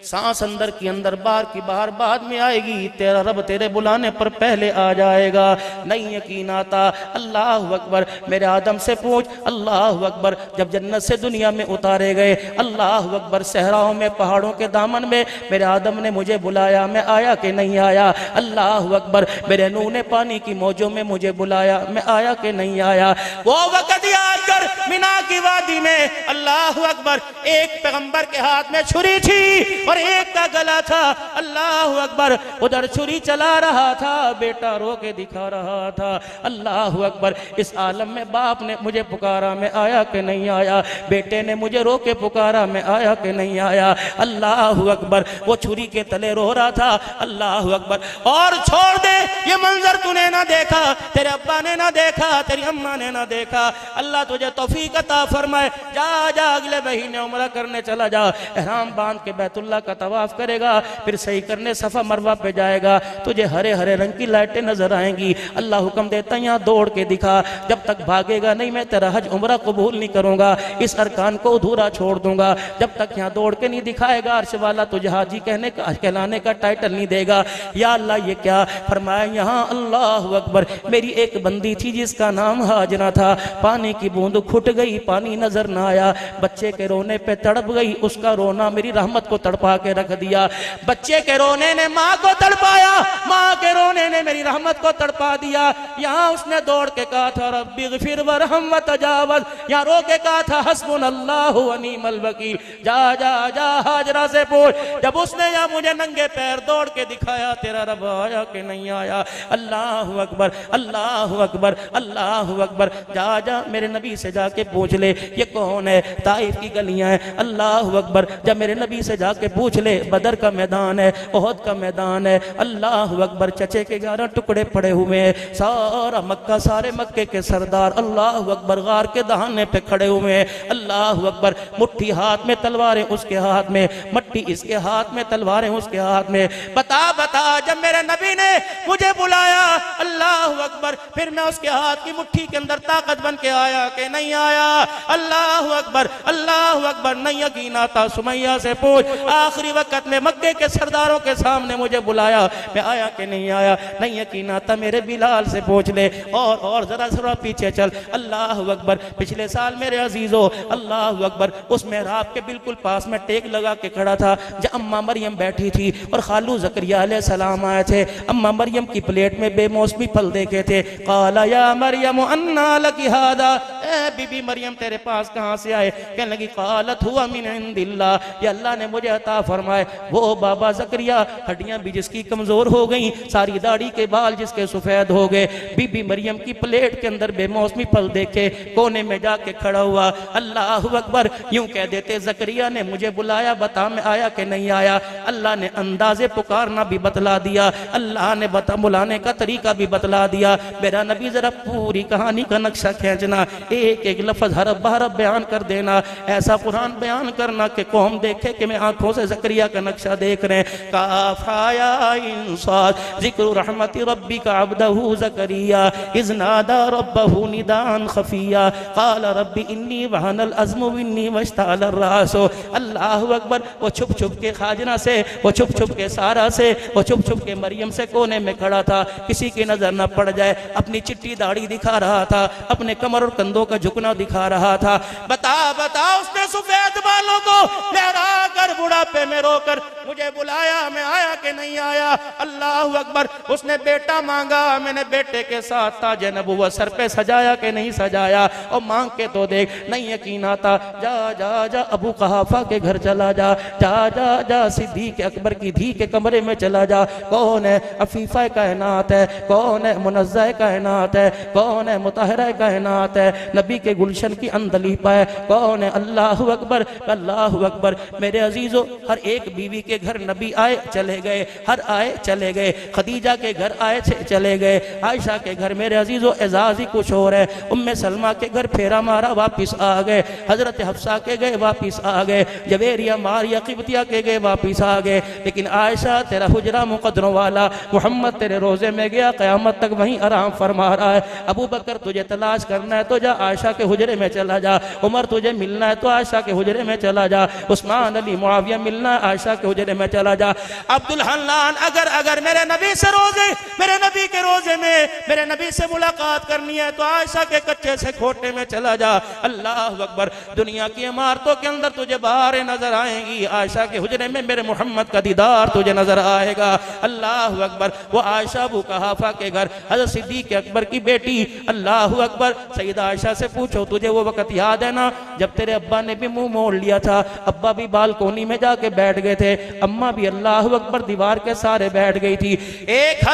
सांस अंदर की अंदर, बाहर की बाहर बाद में आएगी। तेरा रब तेरे बुलाने पर पहले आ जाएगा। नहीं यकीन आता। अल्लाह अकबर। मेरे आदम से पूछ, अल्लाह अकबर, जब जन्नत से दुनिया में उतारे गए, अल्लाह अकबर, सहराओं में, पहाड़ों के दामन में मेरे आदम ने मुझे बुलाया, मैं आया कि नहीं आया? अल्लाह अकबर। मेरे नूह ने पानी की मौजों में मुझे बुलाया, मैं आया कि नहीं आया? वो वक़्त याद कर, मिना की वादी में, अल्लाह अकबर, एक पैगंबर के हाथ में छुरी थी और एक का गला था। अल्लाह अकबर। उधर छुरी चला रहा था, बेटा रो के दिखा रहा था। अल्लाह अकबर। इस आलम में बाप ने मुझे पुकारा, मैं आया कि नहीं आया? बेटे ने मुझे रो के पुकारा, मैं आया कि नहीं आया? अल्लाह अकबर। वो छुरी के तले रो रहा था। अल्लाह अकबर। और छोड़ दे, ये मंजर तूने ना देखा, तेरे अब्बा ने ना देखा, तेरी अम्मा ने ना देखा। अल्लाह तुझे तौफीक अता फरमाए। जा अगले महीने उम्रा करने चला जा, एहराम बांध के बैतुल्लाह का तवाफ करेगा, फिर सही करने सफा मरवा पे जाएगा, तुझे हरे हरे रंग की लाइटें नजर आएंगी। अल्लाह हुक्म देता है यहाँ दौड़ के दिखा, जब तक भागेगा नहीं मैं तेरा हज उम्रा कबूल नहीं करूंगा, इस अरकान को अधूरा छोड़ दूंगा। जब तक यहाँ दौड़ के नहीं दिखाएगा, अर्श वाला तुझे हाजी कहलाने का टाइटल नहीं देगा। या अल्लाह, ये क्या फरमाया यहाँ? अल्लाह अकबर। मेरी एक बंदी थी जिसका नाम हाजना था, पानी की बूंद खुट गई, पानी नजर ना आया, बच्चे के रोने पे तड़प गई, उसका रोना मेरी रहमत को तड़पा तड़पा के रख दिया। बच्चे के रोने ने माँ को तड़पाया, माँ के रोने ने मेरी रहमत को तड़पा दिया। यहाँ उसने दौड़ के कहा था रब्बी ग़फिर वरहम व तजावज़, यहाँ रो के कहा था हस्बुनल्लाहु व निअमल वकील। जा जा जा हाजरा से पूछ, जब उसने यहाँ मुझे नंगे पैर दौड़ के दिखाया तेरा रब आया कि नहीं आया। अल्लाहु अकबर, अल्लाहु अकबर, अल्लाहु अकबर। जा जा मेरे नबी से जाके पूछ ले ये कौन है, ताइफ की गलियां हैं। अल्लाहु अकबर, जब मेरे नबी से जाके पूछ ले बदर का मैदान है, ओहद का मैदान है। अल्लाहु अकबर, चचे के 11 टुकड़े पड़े हुए हैं, सारा मक्का, सारे मक्के के सरदार अल्लाहु अकबर गार के दहाने पे खड़े हुए हैं। अल्लाहु अकबर, मुट्ठी हाथ में तलवारें उसके हाथ में, मट्टी इसके हाथ में, तलवारें उसके हाथ में। बता बता, जब मेरे नबी ने मुझे बुलाया अल्लाहु अकबर, फिर मैं उसके हाथ की मुट्ठी के अंदर ताकत बन के आया कि नहीं आया। अल्लाहु अकबर, अल्लाहु अकबर। नहीं यकीन आता सुमैया से पूछ, आखिरी वक्त में मक्के के सरदारों के सामने मुझे बुलाया, मैं आया कि नहीं आया। नहीं यकीन आता मेरे बिलाल से पूछ ले। और जरा पीछे चल। अल्लाहु अकबर, पिछले साल मेरे अजीजों अल्लाहु अकबर, उस मेहराब के बिल्कुल पास में टेक लगा के खड़ा था जब अम्मा मरियम बैठी थी और खालू ज़करिया अलैहिस्सलाम आए थे। अम्मा मरियम की प्लेट में बेमौसमी फल देखे थे। काला या मरियम अन्ना लकी हादा, ए बीबी मरियम तेरे पास कहाँ से आए? कहने लगी कालत हुआ मिन इंदिल्लाह, ये अल्लाह ने मुझे अता फरमाए। वो बाबा ज़करिया, हड्डियां भी जिसकी कमजोर हो गई, सारी दाढ़ी के बाल जिसके सफेद हो गए। बीबी मरियम की प्लेट के अंदर बेमौसमी फल देखे, कोने में जाके खड़ा हुआ। अल्लाहु अकबर, यूं कह देते ज़करिया ने मुझे बुलाया, बता मैं आया कि नहीं आया। अल्लाह ने अंदाजे पुकारना भी बतला दिया, अल्लाह ने बुलाने का तरीका भी बतला दिया। मेरा नबी जरा पूरी कहानी का नक्शा खींचना, एक एक लफ्ज हरफ बहरफ बयान कर देना, ऐसा कुरान बयान करना कि कौम देखे कि मैं आंखों से ज़करिया का नक्शा देख रहे हैं। काफाया इंसान ज़िक्र रहमति रब्बिका अब्दहु ज़करिया इज़ नादा रब्बहु निदान खफिया क़ाल रब्बी इन्नी वहनल अज़्मु मिन्नी वश्तअल अर्रासु। अल्लाहु अकबर, वो छुप छुप के खाजना से, वो छुप छुप के सारा से, वो छुप छुप के मरियम से कोने में खड़ा था, किसी की नजर न पड़ जाए। अपनी चिट्टी दाढ़ी दिखा रहा था, अपने कमर और कंधों का झुकना दिखा रहा था। बता बता, उसने सफेद बालों को लहरा कर बुढ़ापे में रोकर मुझे बुलाया, मैं आया कि नहीं आया। अल्लाहु अकबर, उसने बेटा मांगा, मैंने बेटे के साथ ताज नबुव्वत सर पे सजाया कि नहीं सजाया। और मांग के तो देख, नहीं यकीन आता। जा जा जा अबू कहाफा के घर चला जा, जा जा जा सिद्दीक अकबर की धी के कमरे में चला जा। कौन है? अफीफा कायनात है। कौन है? मुनज़्ज़ह कायनात है। कौन है? मुतहरा कायनात है। नबी के गुलशन की अंदलीपा है। कौन है? अल्लाहु अकबर, अल्लाहु अकबर। मेरे अजीजों, हर एक बीवी के घर नबी आए चले गए, हर आए चले गए। खदीजा के घर आए चले गए, आयशा के घर मेरे अजीजों एजाज ही कुछ और है। उम्मे सलमा के घर फेरा मारा वापिस आ गए, हजरत हफ्सा के गए वापिस आ गए, जवेरिया मारिया किबतिया के गए वापिस आ गए। लेकिन आयशा तेरा हुजरा मुकद्दरों वाला, मोहम्मद तेरे रोजे में गया, क़यामत तक वहीं आराम फरमा रहा है। अबू बकर तुझे तलाश करना है तो जा आयशा के हुजरे में चला जा। उमर तुझे मिलना है तो आयशा के हुजरे में चला जा। उस्मान अली मुआविया मिलना है, आयशा के हुजरे में चला जा। अब्दुल हन्नान, अगर मेरे नबी से रोजे, मेरे नबी के रोजे में मेरे नबी से मुलाकात करनी है तो आयशा के कच्चे से खोटे में चला जा। अल्लाह अकबर, दुनिया की इमारतों के अंदर तुझे बाहरें नजर आएंगी, आयशा के हुजरे में मेरे मोहम्मद का दीदार तुझे नजर आएगा। अल्लाह अकबर, वो आयशा अबू कहाफा के घर, हज़रत सिद्दीक अकबर की बेटी। अल्लाह अकबर, सईदा आयशा से पूछो तुझे वो वक्त याद है ना जब तेरे अब्बा ने भी मुंह मोड़ लिया था? अब्बा भी बालकोनी में जाके बैठ गए थे, अम्मा भी अल्लाह अकबर दीवार के सारे बैठ गई थी। एक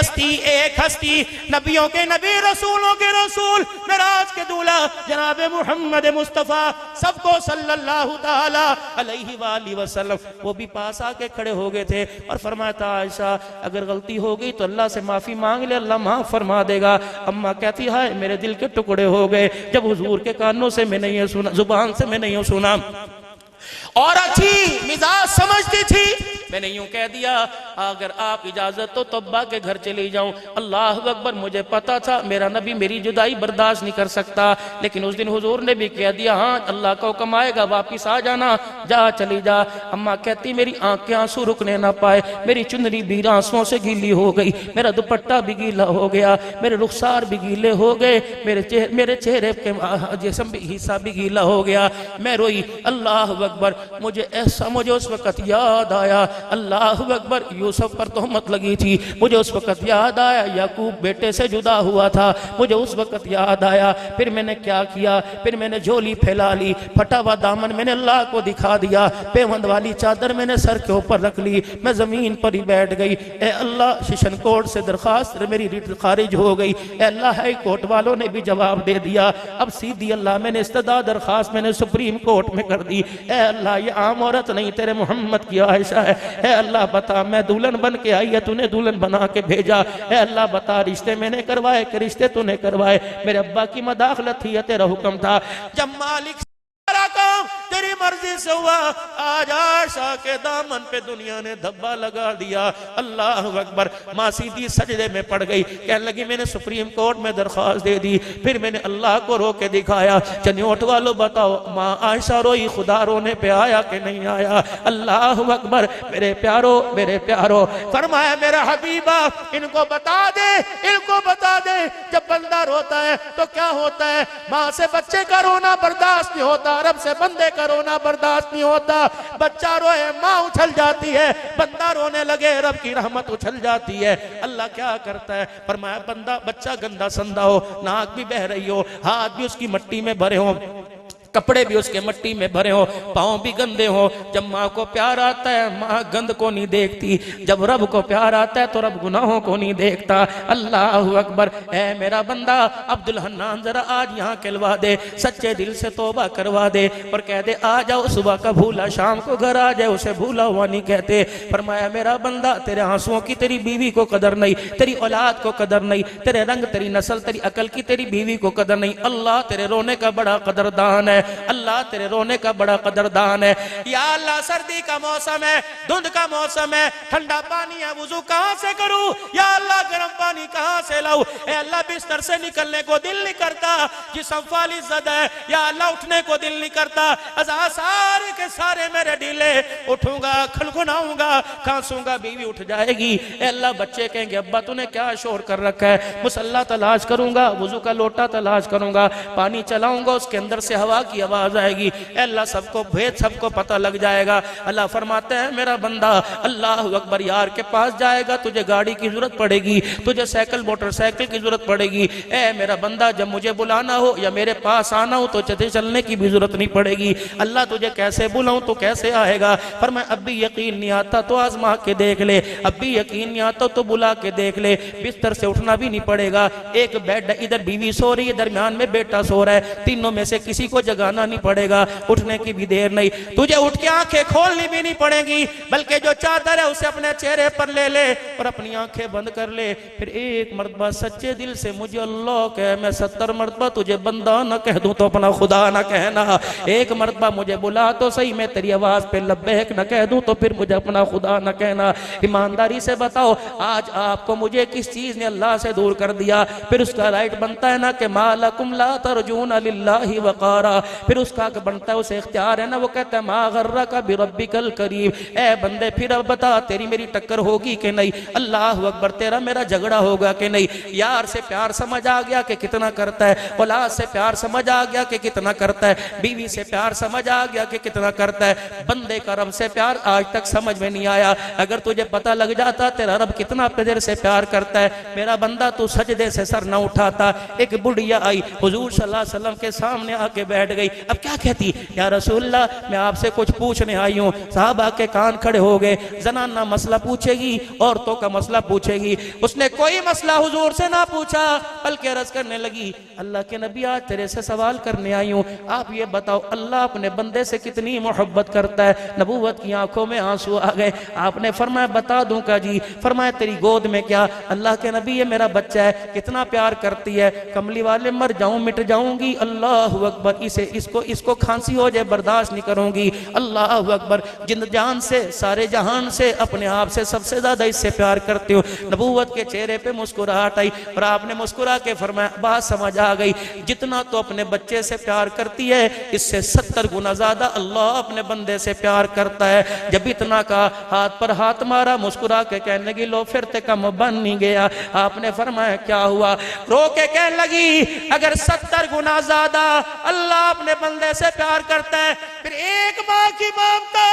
हस्ती नबियों के नबी, रसूलों के रसूल, मेराज के दूल्हा जनाब मोहम्मद मुस्तफ़ा सबको सल्लल्लाहु ताला अलैहि वाली वसल्लम, वो भी पास आके खड़े हो गए थे और फरमाया था आयशा अगर गलती हो गई तो अल्लाह से माफी मांग ले, अल्लाह माफ फरमा देगा। अम्मा कहती है मेरे दिल के टुकड़े हो गए जब हुजूर के कानों से मैंने ये सुना, जुबान से मैंने ये सुना। और अच्छी मिजाज समझती थी मैंने यूं कह दिया अगर आप इजाजत तो तब्बा के घर चली जाऊं। अल्लाह अकबर, मुझे पता था मेरा नबी मेरी जुदाई बर्दाश्त नहीं कर सकता, लेकिन उस दिन हुजूर ने भी कह दिया हाँ अल्लाह का हुक्म आएगा वापिस आ जाना, जा चली जा। अम्मा कहती मेरी आंखें आंसू रुकने ना पाए, मेरी चुनरी भी आंसुओं से गीली हो गई, मेरा दुपट्टा भी गीला हो गया, मेरे रुखसार भी गीले हो गए, मेरे चेहरे के जिस्म भी हिस्सा भी गीला हो गया। मैं रोई। अल्लाह अकबर, मुझे उस वक्त याद आया, अल्लाह अकबर, यूसुफ पर तोहमत लगी थी, मुझे उस वक्त याद आया याकूब बेटे से जुदा हुआ था, मुझे उस वक्त याद आया। फिर मैंने क्या किया, फिर मैंने झोली फैला ली, फटा हुआ दामन मैंने अल्लाह को दिखा दिया, पेवंद वाली चादर मैंने सर के ऊपर रख ली, मैं जमीन पर ही बैठ गई। ए अल्लाह, शिशन कोर्ट से दरखास्त मेरी रिट खारिज हो गई। ए अल्लाह, हाई कोर्ट वालों ने भी जवाब दे दिया, अब सीधी अल्लाह मैंने इस्तदा दरखास्त मैंने सुप्रीम कोर्ट में कर दी। ए अल्लाह, ये आम औरत नहीं तेरे मोहम्मद की आयशा है। ए अल्लाह बता, मैं दुल्हन बन के आई है, तूने दुल्हन बना के भेजा। ए अल्लाह बता, रिश्ते मैंने करवाए कि रिश्ते तूने करवाए, मेरे अब्बा की मदाखलत थी या तेरा हुक्म था? जब मालिक तेरी मर्जी से हुआ, आज आशा के दामन पे दुनिया ने धब्बा लगा दिया। अल्लाह अकबर, माँ सीधी सजदे में पड़ गई, कहने लगी मैंने सुप्रीम कोर्ट में दरख्वास्त दे दी। फिर मैंने अल्लाह को रो के दिखाया, चन्योट वालों बताओ माँ आयशा रोई, खुदा रोने पे आया कि नहीं आया? अल्लाह अकबर, मेरे प्यारो फरमाया मेरा हबीबा इनको बता दे, इनको बता दे, जब बंदा रोता है तो क्या होता है? माँ से बच्चे का रोना बर्दाश्त नहीं होता, रब से बंदे का रोना बर्दाश्त नहीं होता। बच्चा रोए माँ उछल जाती है, बंदा रोने लगे रब की रहमत उछल जाती है। अल्लाह क्या करता है? फरमाया बंदा बच्चा गंदा संदा हो, नाक भी बह रही हो, हाथ भी उसकी मिट्टी में भरे हो, कपड़े भी उसके मिट्टी में भरे हो, पाँव भी गंदे हो। जब माँ को प्यार आता है माँ गंद को नहीं देखती, जब रब को प्यार आता है तो रब गुनाहों को नहीं देखता। अल्लाह अकबर, ऐ मेरा बंदा अब्दुल हन्नान जरा आज यहाँ कहलवा दे, सच्चे दिल से तौबा करवा दे और कह दे आ जाओ सुबह का भूला शाम को घर आ जाए, उसे भूला हुआ नहीं कहते। फरमाया मेरा बंदा तेरे आंसुओं की तेरी बीवी को कदर नहीं, तेरी औलाद को कदर नहीं, तेरे रंग तेरी नस्ल तेरी अकल की तेरी बीवी को कदर नहीं। अल्लाह तेरे रोने का बड़ा कदरदान है, अल्लाह तेरे रोने का बड़ा कदरदान है। या अल्लाह सर्दी का मौसम है, धुंध का मौसम है, ठंडा पानी है, वुजू कहां से करूं? या अल्लाह गर्म पानी कहां से लाऊं? ए अल्लाह बिस्तर से निकलने को दिल नहीं करता, जिस्म फालिज़द है, या अल्लाह उठने को दिल नहीं करता, अज़ा सारे के सारे मेरे ढीले, उठूंगा खलखुनाऊंगा खांसूंगा बीवी उठ जाएगी। ए अल्लाह बच्चे कहेंगे अब्बा तूने क्या शोर कर रखा है? मुसल्ला तलाश करूंगा, वुजू का लोटा तलाश करूंगा, पानी चलाऊंगा उसके अंदर से हवा की आवाज आएगी। अल्लाह सबको भेद सबको पता लग जाएगा। अल्लाह फरमाते हैं मेरा बंदा अल्लाह अकबर यार के पास जाएगा, तुझे गाड़ी की जरूरत पड़ेगी, तुझे साइकिल मोटरसाइकिल की जरूरत पड़ेगी। ए मेरा बंदा जब मुझे बुलाना हो या मेरे पास आना हो तो चलने की भी जरूरत नहीं पड़ेगी। अल्लाह तुझे कैसे बुलाऊं तो कैसे आएगा? पर मैं अब भी यकीन नहीं आता तो आजमा के देख ले, अब भी यकीन नहीं आता तो बुला के देख ले। बिस्तर से उठना भी नहीं पड़ेगा, एक बेड इधर बीवी सो रही है, दरमियान में बेटा सो रहा है, तीनों में से किसी को जगाना नहीं पड़ेगा, उठने की भी देर नहीं, तुझे उठ के आंखें खोलनी भी नहीं पड़ेगी, बल्कि जो चादर है उसे अपने चेहरे पर ले ले और अपनी आंखें बंद कर ले। फिर एक मर्तबा सच्चे दिल से मुझे अल्लाह कह, मैं 70 मर्तबा तुझे बंदा न कह दूं तो अपना खुदा न कहना। एक मर्तबा मुझे बुला तो सही, मैं तेरी आवाज पे लब्बैक न कह दूं तो फिर मुझे अपना खुदा न कहना। ईमानदारी से बताओ आज आपको मुझे किस चीज ने अल्लाह से दूर कर दिया? फिर उसका राइट बनता है ना कि मालकुम ला तर्जूना लिल्लाहि वक़ारा, फिर उसका बनता है उसे इख्तियार है ना, वो कहता है मा गर्रका बिरब्बिकल करीम, ए बंदे फिर अब बता तेरी मेरी टक्कर होगी कि नहीं? अल्लाह अकबर, तेरा मेरा झगड़ा होगा कि नहीं? यार से प्यार समझ आ गया कि कितना करता है, औलाद से प्यार समझ आ गया कि कितना करता है, बीवी से प्यार समझ आ गया कि कितना करता है। बंदे का रब से प्यार आज तक समझ में नहीं आया। अगर तुझे पता लग जाता तेरा रब कितना तेरे से प्यार करता है, मेरा बंदा तू सजदे से सर न उठाता। एक बुढ़िया आई हुजूर सल्लल्लाहु अलैहि वसल्लम के सामने आके बैठ गई। अब क्या कहती? या रसूलल्लाह मैं आपसे कुछ पूछने आई हूँ। साहबा के कान खड़े हो गए, जनाना मसला पूछेगी, औरतों का मसला पूछेगी। उसने कोई मसला हुजूर से ना पूछा, बल्कि अर्ज करने लगी अल्लाह के नबी आज तेरे से सवाल करने आई हूँ, आप ये बताओ अल्लाह अपने बंदे से कितनी मोहब्बत करता है? नबूवत की आंखों में आंसू आ गए। आपने फरमाया बता दूं का जी? फरमाया तेरी गोद में क्या? अल्लाह के नबी ये मेरा बच्चा है, कितना प्यार करती है, कमली वाले मर जाऊं मिट जाऊंगी, अल्लाह अकबर इसे इसको खांसी हो जाए बर्दाश्त नहीं करूंगी। अल्लाह अकबर, जिंद जान से सारे जहान से अपने आप से सबसे ज्यादा इससे प्यार करते हो। नबूवत के चेहरे पे मुस्कुराहट आई और आपने मुस्कुरा के फरमाया, बात समझ आ गई, जितना तो अपने बच्चे से प्यार करती है इससे 70 गुना ज्यादा अल्लाह अपने बंदे से प्यार करता है। जब इतना का हाथ पर हाथ मारा, मुस्कुरा के कहने लगी लो फिर ते कम बन नहीं गया। आपने फरमाया क्या हुआ? रो के कहने लगी अगर 70 गुना ज्यादा अल्लाह अपने बंदे से प्यार करता है, फिर एक माँ की ममता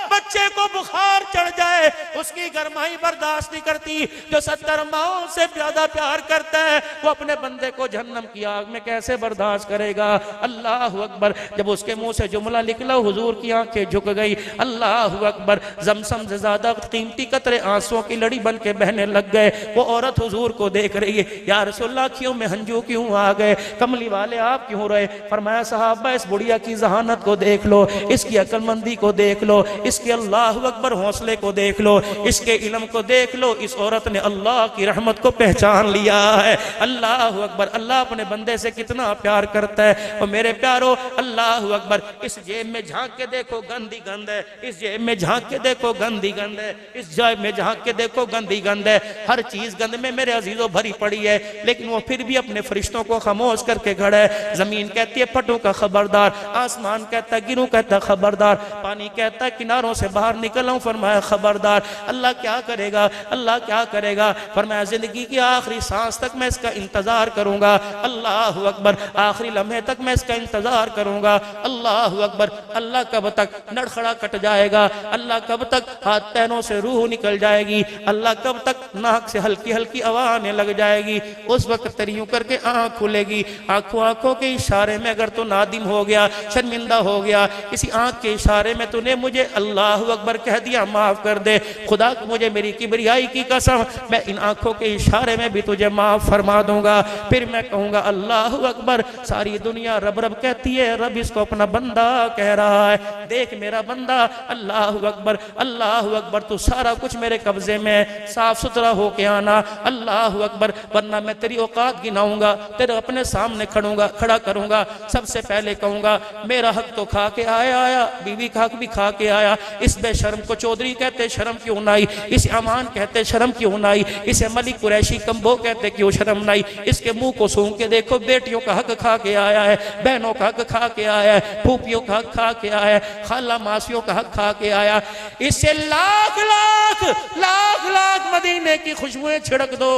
बच्चे को बुखार चढ़ जाए उसकी गरमाई बर्दाश्त नहीं करती, जो 70 माओं से ज्यादा प्यार करता है वो अपने बंदे को जहन्नम की आग में कैसे बर्दाश्त करेगा? अल्लाह अकबर। जब उसके मुंह से जुमला निकला हुजूर की आंखें झुक गई। अल्लाह अकबर। ज़मज़म से ज्यादा कीमती कतरे आंसुओं की लड़ी बन के बहने लग गए। वो औरत हुजूर को देख रही है, या रसूलल्लाह आँखों में हंजू क्यों आ गए? कमली वाले आप क्यों रोए? फरमाया सहाबा इस बुढ़िया की जहानत को देख लो, इसकी अक्लमंदी को देख लो, इसके अल्लाह अकबर हौसले को देख लो, इसके इल्म को देख लो। इस औरत ने अल्लाह की रहमत को पहचान लिया है। अल्लाह अकबर। अल्लाह अपने बंदे से कितना प्यार करता है। और मेरे प्यारो अल्लाह अकबर, इस जेब में झांक के देखो गंदी गंद है, इस जेब में झांक के देखो गंदी गंद है, इस जेब में झांक के देखो गंदी गंद है। हर चीज गंद में मेरे अजीजों भरी पड़ी है, लेकिन वो फिर भी अपने फरिश्तों को खामोश करके खड़ा है। जमीन कहती है फटू का खबरदार, आसमान कहता है गिरू कहता खबरदार, पानी कहता है किनारों से बाहर निकल आऊं, फरमाया खबरदार। अल्लाह क्या करेगा? अल्लाह क्या करेगा? फरमाया जिंदगी की आखिरी सांस तक मैं इसका इंतजार करूंगा। अल्लाह अकबर। आखिरी लम्हे तक मैं इसका इंतजार करूंगा। अल्लाह अकबर। अल्लाह कब तक नड़खड़ा कट जाएगा? अल्लाह कब तक हाथ पैरों से रूह निकल जाएगी? अल्लाह कब तक नाक से हल्की हल्की आवाज आने लग जाएगी? उस वक्त तेरी यूं करके आंख खुलेगी, आंखों के इशारे में अगर तू नादिम हो गया, शर्मिंदा हो गया, किसी आंख के इशारे में तूने मुझे अल्लाह अकबर कह दिया, माफ कर दे खुदा, मुझे मेरी किबरियाई की कसम, मैं इन आंखों के इशारे में भी तुझे माफ फरमा दूंगा। फिर मैं कहूंगा अल्लाह अकबर। सारी दुनिया रब रब कहती है, रब इसको अपना बंदा कह रहा है, देख मेरा बंदा। अल्लाह अकबर। अल्लाह अकबर। तू सारा कुछ मेरे कब्जे में, साफ सुथरा होके आना। अल्लाह अकबर। वरना मैं तेरी औकात गिनाऊंगा, तेरे अपने सामने खड़ा करूंगा। सबसे पहले कहूंगा मेरा हक तो खा के आया, बीवी का हक भी खा के आया। इस बेशर्म को चौधरी कहते शर्म क्यों ना आई? इसे अमान कहते शर्म क्यों ना आई? इसे मलिक कुरैशी कम्बो कहते क्यों शर्म ना आई? इसके मुंह को सूंघ के देखो, बेटियों का हक खा के आया है, बहनों का हक खा के आया है, फूफियों का हक खा के आया है, खाला मासियों का हक खा के आया। इससे लाख लाख लाख लाख मदीने की खुशबुएं छिड़क दो,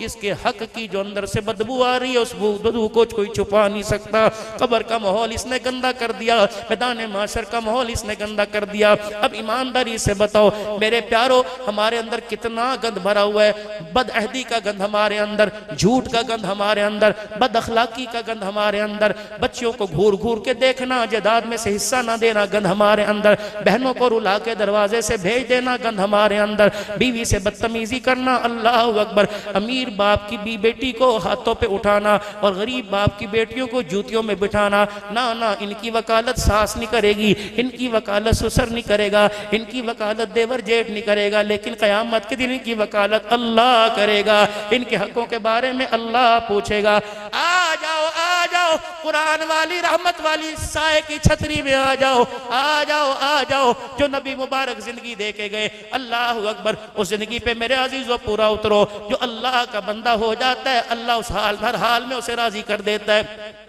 इसके हक की जो अंदर से बदबू आ रही है उस बदबू को कोई छुपा नहीं सकता। कब्र का माहौल इसने गंदा कर दिया, मैदान माशर का माहौल इसने गंदा कर दिया। अब ईमानदारी से बताओ मेरे प्यारो, हमारे अंदर कितना गंद भरा हुआ है? बदअहदी का गंद हमारे अंदर, झूठ का गंद हमारे अंदर, बद अखलाकी का गंद हमारे अंदर, बच्चियों को घूर घूर के देखना, जायदाद में से हिस्सा ना देना गंद हमारे अंदर, बहनों को रुला के दरवाजे से भेज देना गंद हमारे अंदर, बीवी से बदतमीजी करना। अल्लाह अकबर। अमीर बाप की बेटी को हाथों पे उठाना और गरीब बाप की बेटियों को जूतियों में बिठाना, ना ना, इनकी वकालत सास नहीं करेगी, इनकी वकालत ससुर नहीं करेगा, इनकी वकालत देवर जेठ नहीं करेगा, लेकिन क़यामत के दिन इनकी वकालत अल्लाह करेगा। इनके हकों के बारे में अल्लाह पूछेगा। आ जाओ कुरान वाली रहमत वाली साए की छतरी में आ जाओ, आ जाओ जो नबी मुबारक जिंदगी दे के गए। अल्लाह अकबर। उस जिंदगी पे मेरे अजीजों पूरा उतरो। जो अल्लाह का बंदा हो जाता है, अल्लाह उस हर हाल में उसे राजी कर देता है।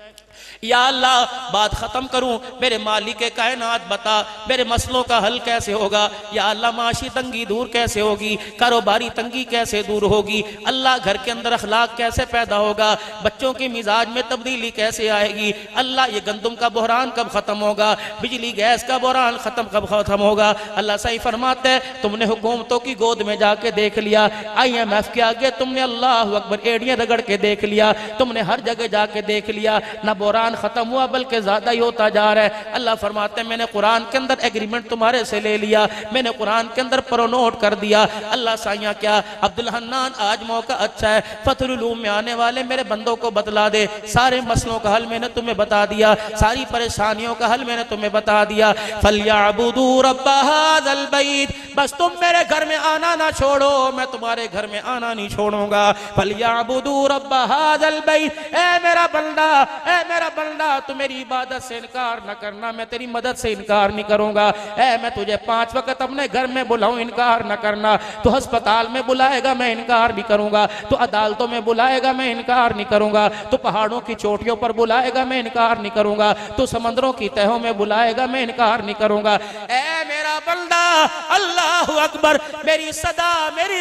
या अल्लाह, बात खत्म करूं, मेरे मालिक कायनात बता मेरे मसलों का हल कैसे होगा? या अल्लाह, माशी तंगी दूर कैसे होगी? कारोबारी तंगी कैसे दूर होगी? अल्लाह, घर के अंदर अखलाक कैसे पैदा होगा? बच्चों के मिजाज में तब्दीली कैसे आएगी? अल्लाह, ये गंदम का बहरान कब खत्म होगा? बिजली गैस का बहरान कब खत्म होगा? अल्लाह सही फरमाते है, तुमने हुकूमतों की गोद में जाके देख लिया, IMF के आगे तुमने अल्लाह अकबर एड़ियां रगड़ के देख लिया, तुमने हर जगह जाके देख लिया, ना बहरान खत्म हुआ बल्कि ज्यादा ही होता जा रहा है। अल्लाह फरमाते हैं, मैंने कुरान के अंदर एग्रीमेंट तुम्हारे से ले लिया, मैंने कुरान के अंदर प्रोनोट कर दिया। अल्लाह साइया क्या अब्दुल हन्नान, आज मौका अच्छा है, फतहुल उलूम में आने वाले मेरे बंदों को बतला दे, सारे मसलों का हल मैंने तुम्हें बता दिया, सारी परेशानियों का हल मैंने तुम्हें बता दिया। फलयअबुदू रब्ब हाज़ल बैत, बस तुम मेरे घर में आना ना छोड़ो, मैं तुम्हारे घर में आना नहीं छोड़ूंगा। फलयअबुदू रब्ब हाज़ल बैत, ए मेरा बंदा, ए मेरा बंदा तू मेरी इबादत से इनकार न करना, मैं तेरी मदद से इनकार नहीं करूंगा। ऐ मैं तुझे 5 वक्त अपने घर में बुलाऊं, इनकार न करना। तू अस्पताल में बुलाएगा, मैं इनकार नहीं करूंगा। तू अदालतों में बुलाएगा, मैं इनकार नहीं करूंगा। तू पहाड़ों की चोटियों पर बुलाएगा, मैं इनकार नहीं करूंगा। तू समंदरों की तहों में बुलाएगा, मैं इनकार नहीं करूंगा। ऐ मेरा बंदा, अल्लाह अकबर, मेरी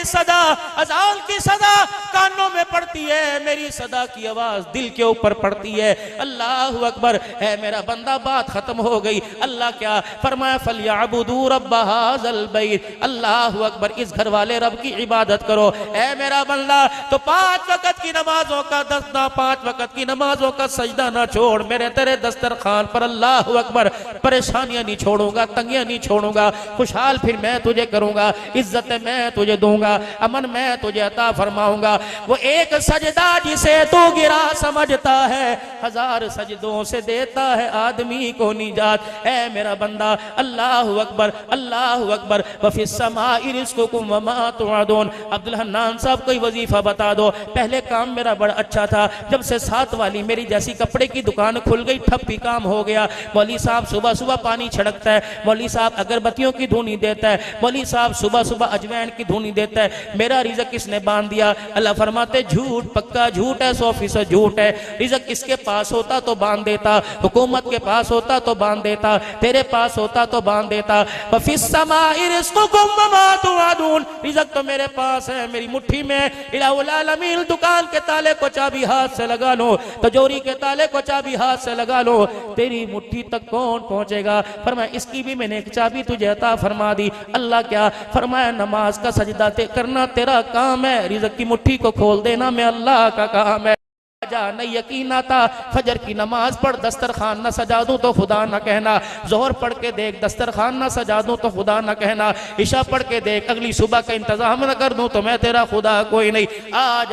सदा अज़ान की सदा कानों में पड़ती है, मेरी सदा की आवाज दिल के ऊपर पड़ती है। अल्लाह अकबर। है मेरा बंदा, बात खत्म हो गई। अल्लाह क्या फरमाया, फलयअबुदू रब्ब हाज़ल बैत। अल्लाह अकबर, इस घर वाले रब की इबादत करो। ऐ मेरा बंदा, तो 5 वक्त की नमाजों का 5 वक्त की नमाजों का सजदा ना छोड़। मेरे तेरे दस्तरखान पर अल्लाह अकबर परेशानियां नहीं छोड़ूंगा, तंगियां नहीं छोड़ूंगा। खुशहाल फिर मैं तुझे करूंगा, इज्जत मैं तुझे दूंगा, अमन मैं तुझे अता फरमाऊंगा। वो एक सजदा जिसे तू गिरा समझता है, 1000 सजदों से देता है आदमी को निजात। ऐ मेरा बंदा, अल्लाह अकबर, अल्लाह अकबर। वफिस समाई रिज़्कुकुम वमा तुअदून। अब्दुल हन्नान साहब कोई वजीफा बता दो। पहले काम मेरा बड़ा अच्छा था, जब से 7 वाली मेरी जैसी कपड़े की दुकान खुल गई, ठप्पी काम हो गया। मौली साहब सुबह सुबह पानी छिड़कता है, मौली साहब अगरबत्तियों की धुनी देता है, मौली साहब सुबह सुबह अजवैन की धुनी देता है। मेरा रिज़्क किसने बांध दिया? अल्लाह फरमाते झूठ, पक्का झूठ है, 100% झूठ है। रिज़्क किसके पास होता तो बांध देता, हुकूमत के पास होता तो बांध देता, तेरे पास होता तो बांध देता। वफिस समाई रिज़्कुकुम वमा तुअदून। रिज़्क तो मेरे पास है, मेरी मुट्ठी में। इलाहुल आलमीन, दुकान के ताले को चाबी हाथ से लगा लो, तिजोरी के ताले को चाबी हाथ से लगा लो, तेरी मुट्ठी तक कौन पहुंचेगा? फरमाया इसकी भी मैंने एक चाबी तुझे अता फरमा दी। अल्लाह क्या फरमाया, नमाज का सजदा करना तेरा काम है, रिज़्क की मुट्ठी को खोल देना मैं अल्लाह का काम है। जा नहीं यकीन आता, फजर की नमाज पढ़, दस्तरखान न सजा दूं तो खुदा न कहना। जोहर पढ़ के देख, दस्तरखान न सजा दूं तो खुदा न कहना। इशा पढ़ के देख, अगली सुबह का इंतजाम न कर दूं तो मैं तेरा खुदा कोई नहीं। आ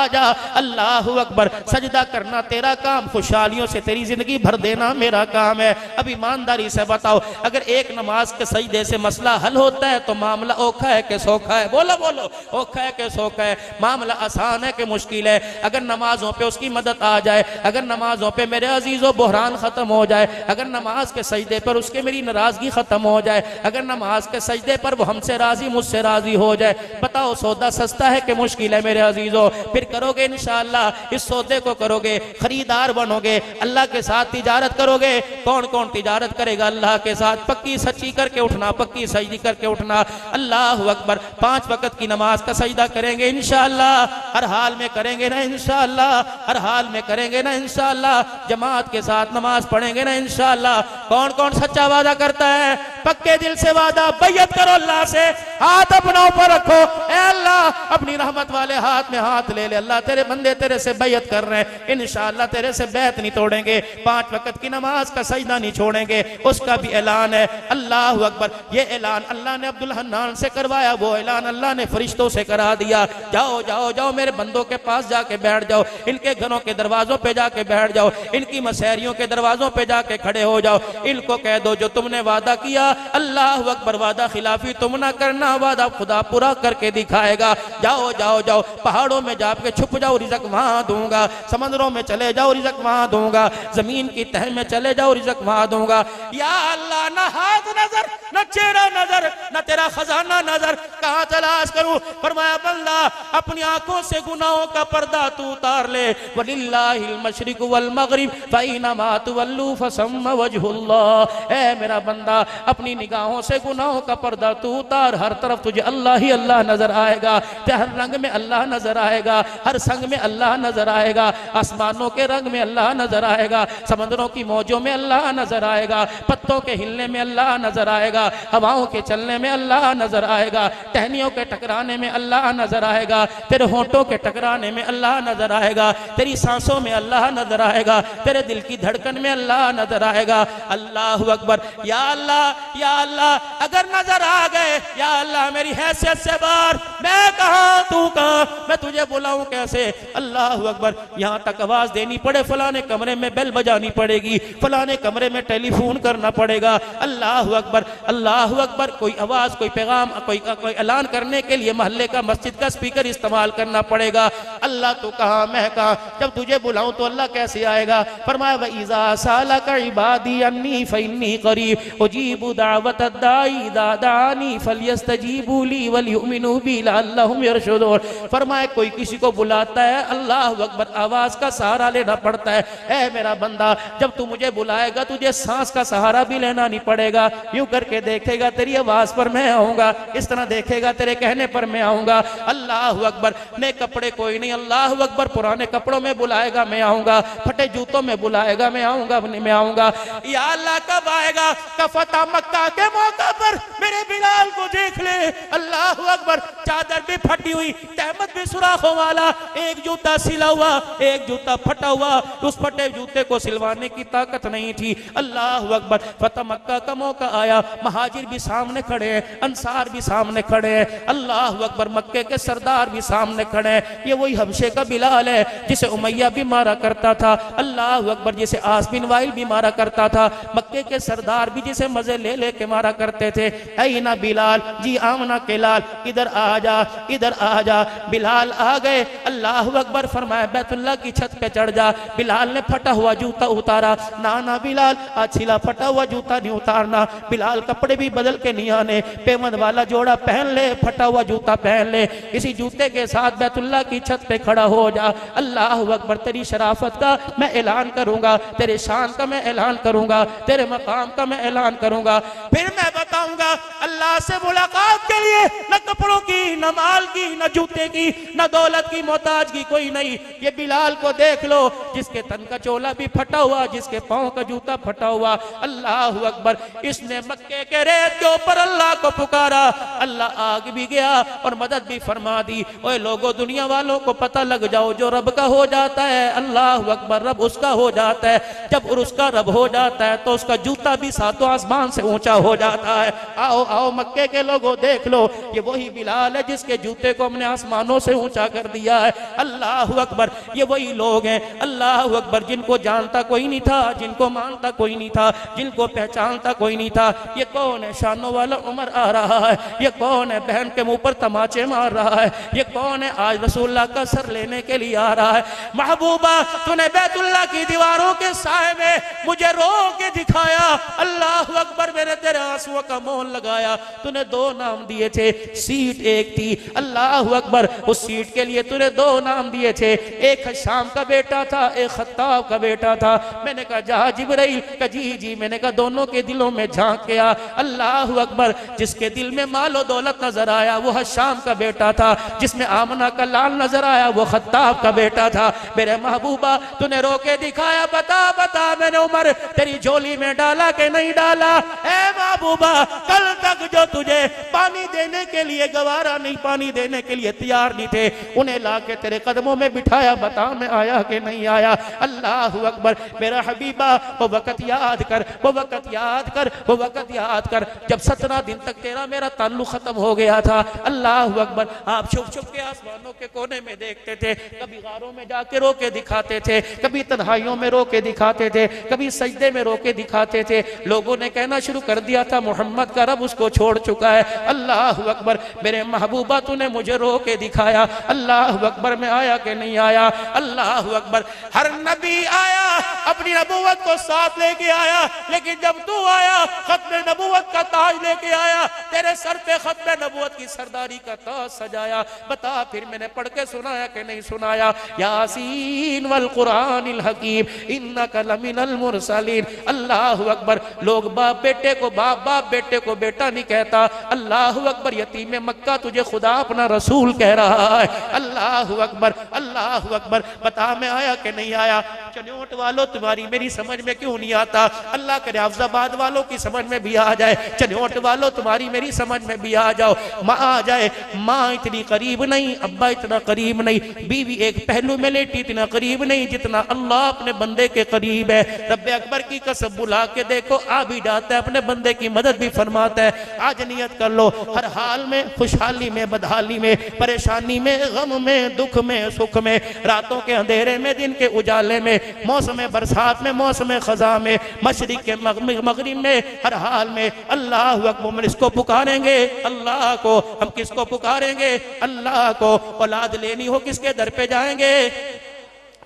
जा अल्लाह अकबर। सजदा करना तेरा काम, खुशहालियों से तेरी जिंदगी भर देना मेरा काम है। अब ईमानदारी से बताओ, अगर एक नमाज के सजदे से मसला हल होता है तो मामला औखा है कि सौखा है? बोलो बोलो, औखा है कि सौखा है? मामला आसान है कि मुश्किल है? अगर नमाजों पे उसकी मदद आ जाए, अगर नमाजों पे मेरे अजीजों बुहरान खत्म हो जाए, अगर नमाज के सजदे पर उसके मेरी नाराजगी खत्म हो जाए, अगर नमाज के सजदे पर वो हमसे राजी मुझसे राजी हो जाए, बताओ सौदा सस्ता है कि मुश्किल है मेरे अजीजों? फिर करोगे इंशाअल्लाह, इस सौदे को करोगे, खरीदार बनोगे, अल्लाह के साथ तिजारत करोगे। कौन कौन तिजारत करेगा अल्लाह के साथ? पक्की सच्ची करके उठना, पक्की सजदी करके उठना। अल्लाह अकबर। 5 वक्त की नमाज का सजदा करेंगे इंशाअल्लाह, हर हाल में करेंगे ना इंशाअल्लाह, हर हाल में करेंगे ना इंशाअल्लाह, जमात के साथ नमाज पढ़ेंगे ना इंशाअल्लाह। कौन कौन सच्चा वादा करता है? पक्के दिल से वादा, बैयत करो अल्लाह से, हाथ अपना ऊपर रखो। ए अल्लाह, अपनी रहमत वाले हाथ में हाथ ले ले। अल्लाह तेरे बंदे तेरे से बैयत कर रहे हैं, इंशाअल्लाह तेरे से बैत नहीं तोड़ेंगे, 5 वक्त की नमाज का सजदा नहीं छोड़ेंगे। उसका भी ऐलान है। अल्लाह अकबर। ये ऐलान अल्लाह ने अब्दुल हन्नान से करवाया, वो ऐलान अल्लाह ने फरिश्तों से करा दिया। जाओ जाओ जाओ, मेरे बंदों के पास जाके बैठ जाओ, इनके घरों के दरवाजों पे जाके बैठ जाओ, इनकी मसहरियों के दरवाजों पे जाके खड़े हो जाओ। इनको कह दो जो तुमने वादा किया, अल्लाह अकबर, वादा खिलाफी तुम ना करना, वादा खुदा पूरा करके दिखाएगा। जाओ जाओ जाओ, पहाड़ों में जाके छुप जाओ, रिज़्क वहां दूंगा। समंदरों में चले जाओ, रिज़्क वहां दूंगा। जमीन की तह में चले जाओ, रिज़्क वहां दूंगा। या अल्लाह, ना हाथ नजर, न चेहरा नजर, न तेरा खजाना नजर, कहां तलाश करूं? फरमाया बंदा, अपनी आंखों से गुनाहों का पर्दा तू उतार ले। वलिल्लाहिल मशरिक वल मगरिब फइनमा तुवल्लू फसम्मा वजहुल्लाह। ए मेरा बंदा, अपनी निगाहों से गुनाहों का पर्दा तू उतार, हर तरफ तुझे अल्लाह ही अल्लाह नजर आएगा। हर रंग में अल्लाह नजर आएगा, हर संग में अल्लाह नजर आएगा, आसमानों के रंग में अल्लाह नजर आएगा, समंदरों की मौजों में अल्लाह नजर आएगा, पत्तों के हिलने में अल्लाह नजर आएगा, हवाओं के चलने में अल्लाह नजर आएगा, टहनियों के टकराने में अल्लाह नजर आएगा, तेरे होंठों के टकराने में अल्लाह नजर आएगा, तेरी सांसों में अल्लाह नजर आएगा, तेरे दिल की धड़कन में अल्लाह नजर आएगा। अल्लाह अकबर। या अल्लाह, या अल्लाह, अगर नजर आ गए, या अल्लाह मेरी हैसियत से बाहर, मैं कहाँ तू कहाँ, मैं तुझे बुलाऊं कैसे? अल्लाह अकबर। यहाँ तक आवाज देनी पड़े, फलाने कमरे में बेल बजानी पड़ेगी, फलाने कमरे में टेलीफोन करना पड़ेगा। अल्लाह अकबर, अल्लाह अकबर। कोई आवाज कोई पैगाम कोई ऐलान करने के लिए मोहल्ले का मस्जिद का स्पीकर इस्तेमाल करना पड़ेगा। अल्लाह तो कहाँ मैं कहाँ, जब तुझे बुलाऊं तो अल्लाह कैसे आएगा। फरमाया वइज़ा सालका इबादी अन्नी फइन्नी करीब उजीबु दावत दाई इज़ा दानी फलयस्तजीबू ली वलयुमिनू बी लअल्लहुम यरशुदून। फरमाया कोई किसी को बुलाता है अल्लाह अकबर आवाज का सहारा लेना पड़ता है। ऐ मेरा बंदा जब तू मुझे बुलाएगा तुझे सांस का सहारा भी लेना नहीं पड़ेगा। यूं करके देखेगा तेरी आवाज पर मैं आऊंगा, इस तरह देखेगा तेरे कहने पर मैं आऊंगा। अल्लाह अकबर। नए कपड़े कोई नहीं, अल्लाह अकबर पुराने कपड़ों में बुलाएगा मैं आऊंगा, फटे जूतों में बुलाएगा मैं आऊंगा मैं आऊंगा। या अल्लाह कब आएगा? फतह मक्का के मौका पर मेरे बिलाल को देख ले। अल्लाह अकबर। चादर भी फटी हुई, तहमत भी सुराखों वाला, एक जूता सिला हुआ एक जूता फटा हुआ, उस फटे जूते को सिलवाने की ताकत नहीं थी। अल्लाह अकबर। फतह मक्का का मौका आया, महाजिर भी सामने खड़े हैं, अंसार भी सामने खड़े हैं, अल्लाह अकबर मक्के के सरदार भी सामने खड़े हैं। ये वही हबशे का बिलाल है जिसे उमैया भी मारा करता था, अल्लाह अकबर, जिसे आस बिन वाइल भी मारा करता था, मक्के के सरदार भी जिसे मजे ले लेके मारा करते थे। ऐ ना बिलाल जी आमना के लाल, इधर आ जा इधर आ जा। बिलाल आ गए। अल्लाह अकबर। फरमाया बैतुल्लाह की छत पे चढ़ जा। बिलाल ने फटा हुआ जूता उतारा। ना ना बिलाल आज सिला फटा हुआ जूता नहीं उतारना। बिलाल कपड़े भी बदल के नहीं आने, पेमंद वाला जोड़ा पहन ले, फटा हुआ जूता पहन ले, इसी जूते के साथ बैतुल्लाह की छत पे खड़ा हो जा। अल्लाह अकबर। तेरी शराफत का मैं ऐलान करूंगा, तेरे शान का मैं ऐलान करूंगा, तेरे मकाम का मैं ऐलान करूंगा। फिर मैं बताऊंगा अल्लाह से मुलाकात के लिए न कपड़ों की, न माल की, न जूते की, न दौलत की मोहताज की कोई नहीं। ये बिलाल को देख लो जिसके तन का चोला भी फटा हुआ, जिसके पांव का जूता फटा हुआ। अल्लाह अकबर। इसने मक्के के रेत के ऊपर अल्लाह को पुकारा, अल्लाह आग भी गया और मदद भी फरमा दी। ओए लोगों दुनिया वालों को पता लग जाओ जो रब का हो जाता है अल्लाह अकबर, रब उसका हो जाता है। जब उसका रब हो जाता है तो उसका जूता भी सातों आसमान से ऊंचा हो जाता है। आओ आओ मक्के के लोगों देख लो, ये वही बिलाल है जिसके जूते को हमने आसमानों से ऊंचा कर दिया है। अल्लाह अकबर। ये वही लोग हैं अल्लाह अकबर जिनको जानता कोई नहीं था, जिनको मानता कोई नहीं था, जिनको पहचानता कोई नहीं था। ये कौन है? शानों वाला उमर आ रहा है। ये कौन है? बहन के मुंह पर तमाचे मार रहा है। ये कौन है? आज रसूलुल्लाह का सर लेने के लिए आ रहा है। महबूबा तूने बैतुल्लाह की दीवारों के साए में मुझे रो के दिखाया, अल्लाह अकबर, मैंने तेरे आंसुओं का मोल लगाया। तूने दो नाम दिए थे, सीट एक थी, अल्लाह अकबर, उस सीट के लिए तूने दो नाम दिए थे, एक शाम का बेटा था, एक खत्ताब का बेटा था। मैंने कहा जा जिब्राइल का जी जी, मैंने कहा दोनों के दिलों में झांक गया। अल्लाह अकबर। जिसके दिल में मालो दौलत नजर आया वो हशाम का बेटा था, जिसमें आमना का लाल नजर आया वो खत्ताब का बेटा था। मेरे महबूबा तूने रो के दिखाया, बता बता मैंने उमर तेरी झोली में डाला कि नहीं डाला? ए महबूबा कल तक जो तुझे पानी देने के लिए गवारा नहीं, पानी देने के लिए तैयार नहीं थे, उन्हें ला के तेरे कदमों में बिठाया, बता मैं आया कि नहीं आया? अल्लाह अकबर। मेरा हबीबा वो वक़्त याद कर, वो वक़्त याद कर, वो वक़्त याद कर जब 17 दिन तक तेरा मेरा ताल्लुक खत्म हो गया था। अल्लाह अकबर। आप छुप छुप के आसमानों के कोने में देखते थे, कभी गारों में जाके रो के दिखाते थे, कभी तन्हाइयों में रो के दिखाते थे, कभी सजदे में रो के दिखाते थे। लोगों ने कहना शुरू कर दिया था मोहम्मद का रब उसको छोड़ चुका है। अल्लाह अकबर। मेरे महबूबा तूने मुझे रो के दिखाया, अल्लाह अकबर। में आया कि नहीं आया? अल्लाह अकबर। हर नबी आया अपनी नबूवत को साथ लेके आया, लेकिन जब तू आया खत्म नबूवत का ताज लेके आया, तेरे सर पे खत्म नबूवत की सरदारी का ताज सजाया। बता फिर मैंने पढ़ के सुनाया कि नहीं सुनाया? यासीन वल कुरानिल हकीम इन्नका लमिनल मुरसलीन। अल्लाह अकबर। लोग बाप बेटे को बाप, बाप बेटे को बेटा नहीं कहता। अल्लाह अकबर। यतीम मक्का तुझे खुदा अपना रसूल कह रहा है। अल्लाह अकबर। अल्लाह अकबर। बता मैं आया कि नहीं आया? चन्योट वालों तुम्हारी मेरी समझ में क्यों नहीं आता? अल्लाह करे अफजाबाद वालों की समझ में भी आ जाए, चन्योट वालों तुम्हारी मेरी समझ में भी आ जाओ। माँ आ जाए, माँ इतनी करीब नहीं, अब्बा इतना करीब नहीं, बीवी एक पहलू में लेटी इतना करीब नहीं जितना अल्लाह अपने बंदे के करीब है। रब्बे अकबर की कसम बुला के देखो, आ भी जाता है, अपने बंदे की मदद भी फरमाता है। आज नियत कर लो हर हाल में खुशहाली में, बदहाली में, परेशानी में, गम में, दुख में, सुख में, रातों के अंधेरे में, दिन के उजाले में, मौसम बरसात में, मौसम खजा में, मशरिक के मगरिब में, हर हाल में अल्लाह अकबर इसको पुकारेंगे अल्लाह को। हम किसको पुकारेंगे? अल्लाह को। औलाद लेनी हो किसके दर पे जाएंगे?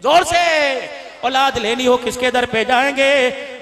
जोर से। औलाद लेनी हो किसके दर पे जाएंगे?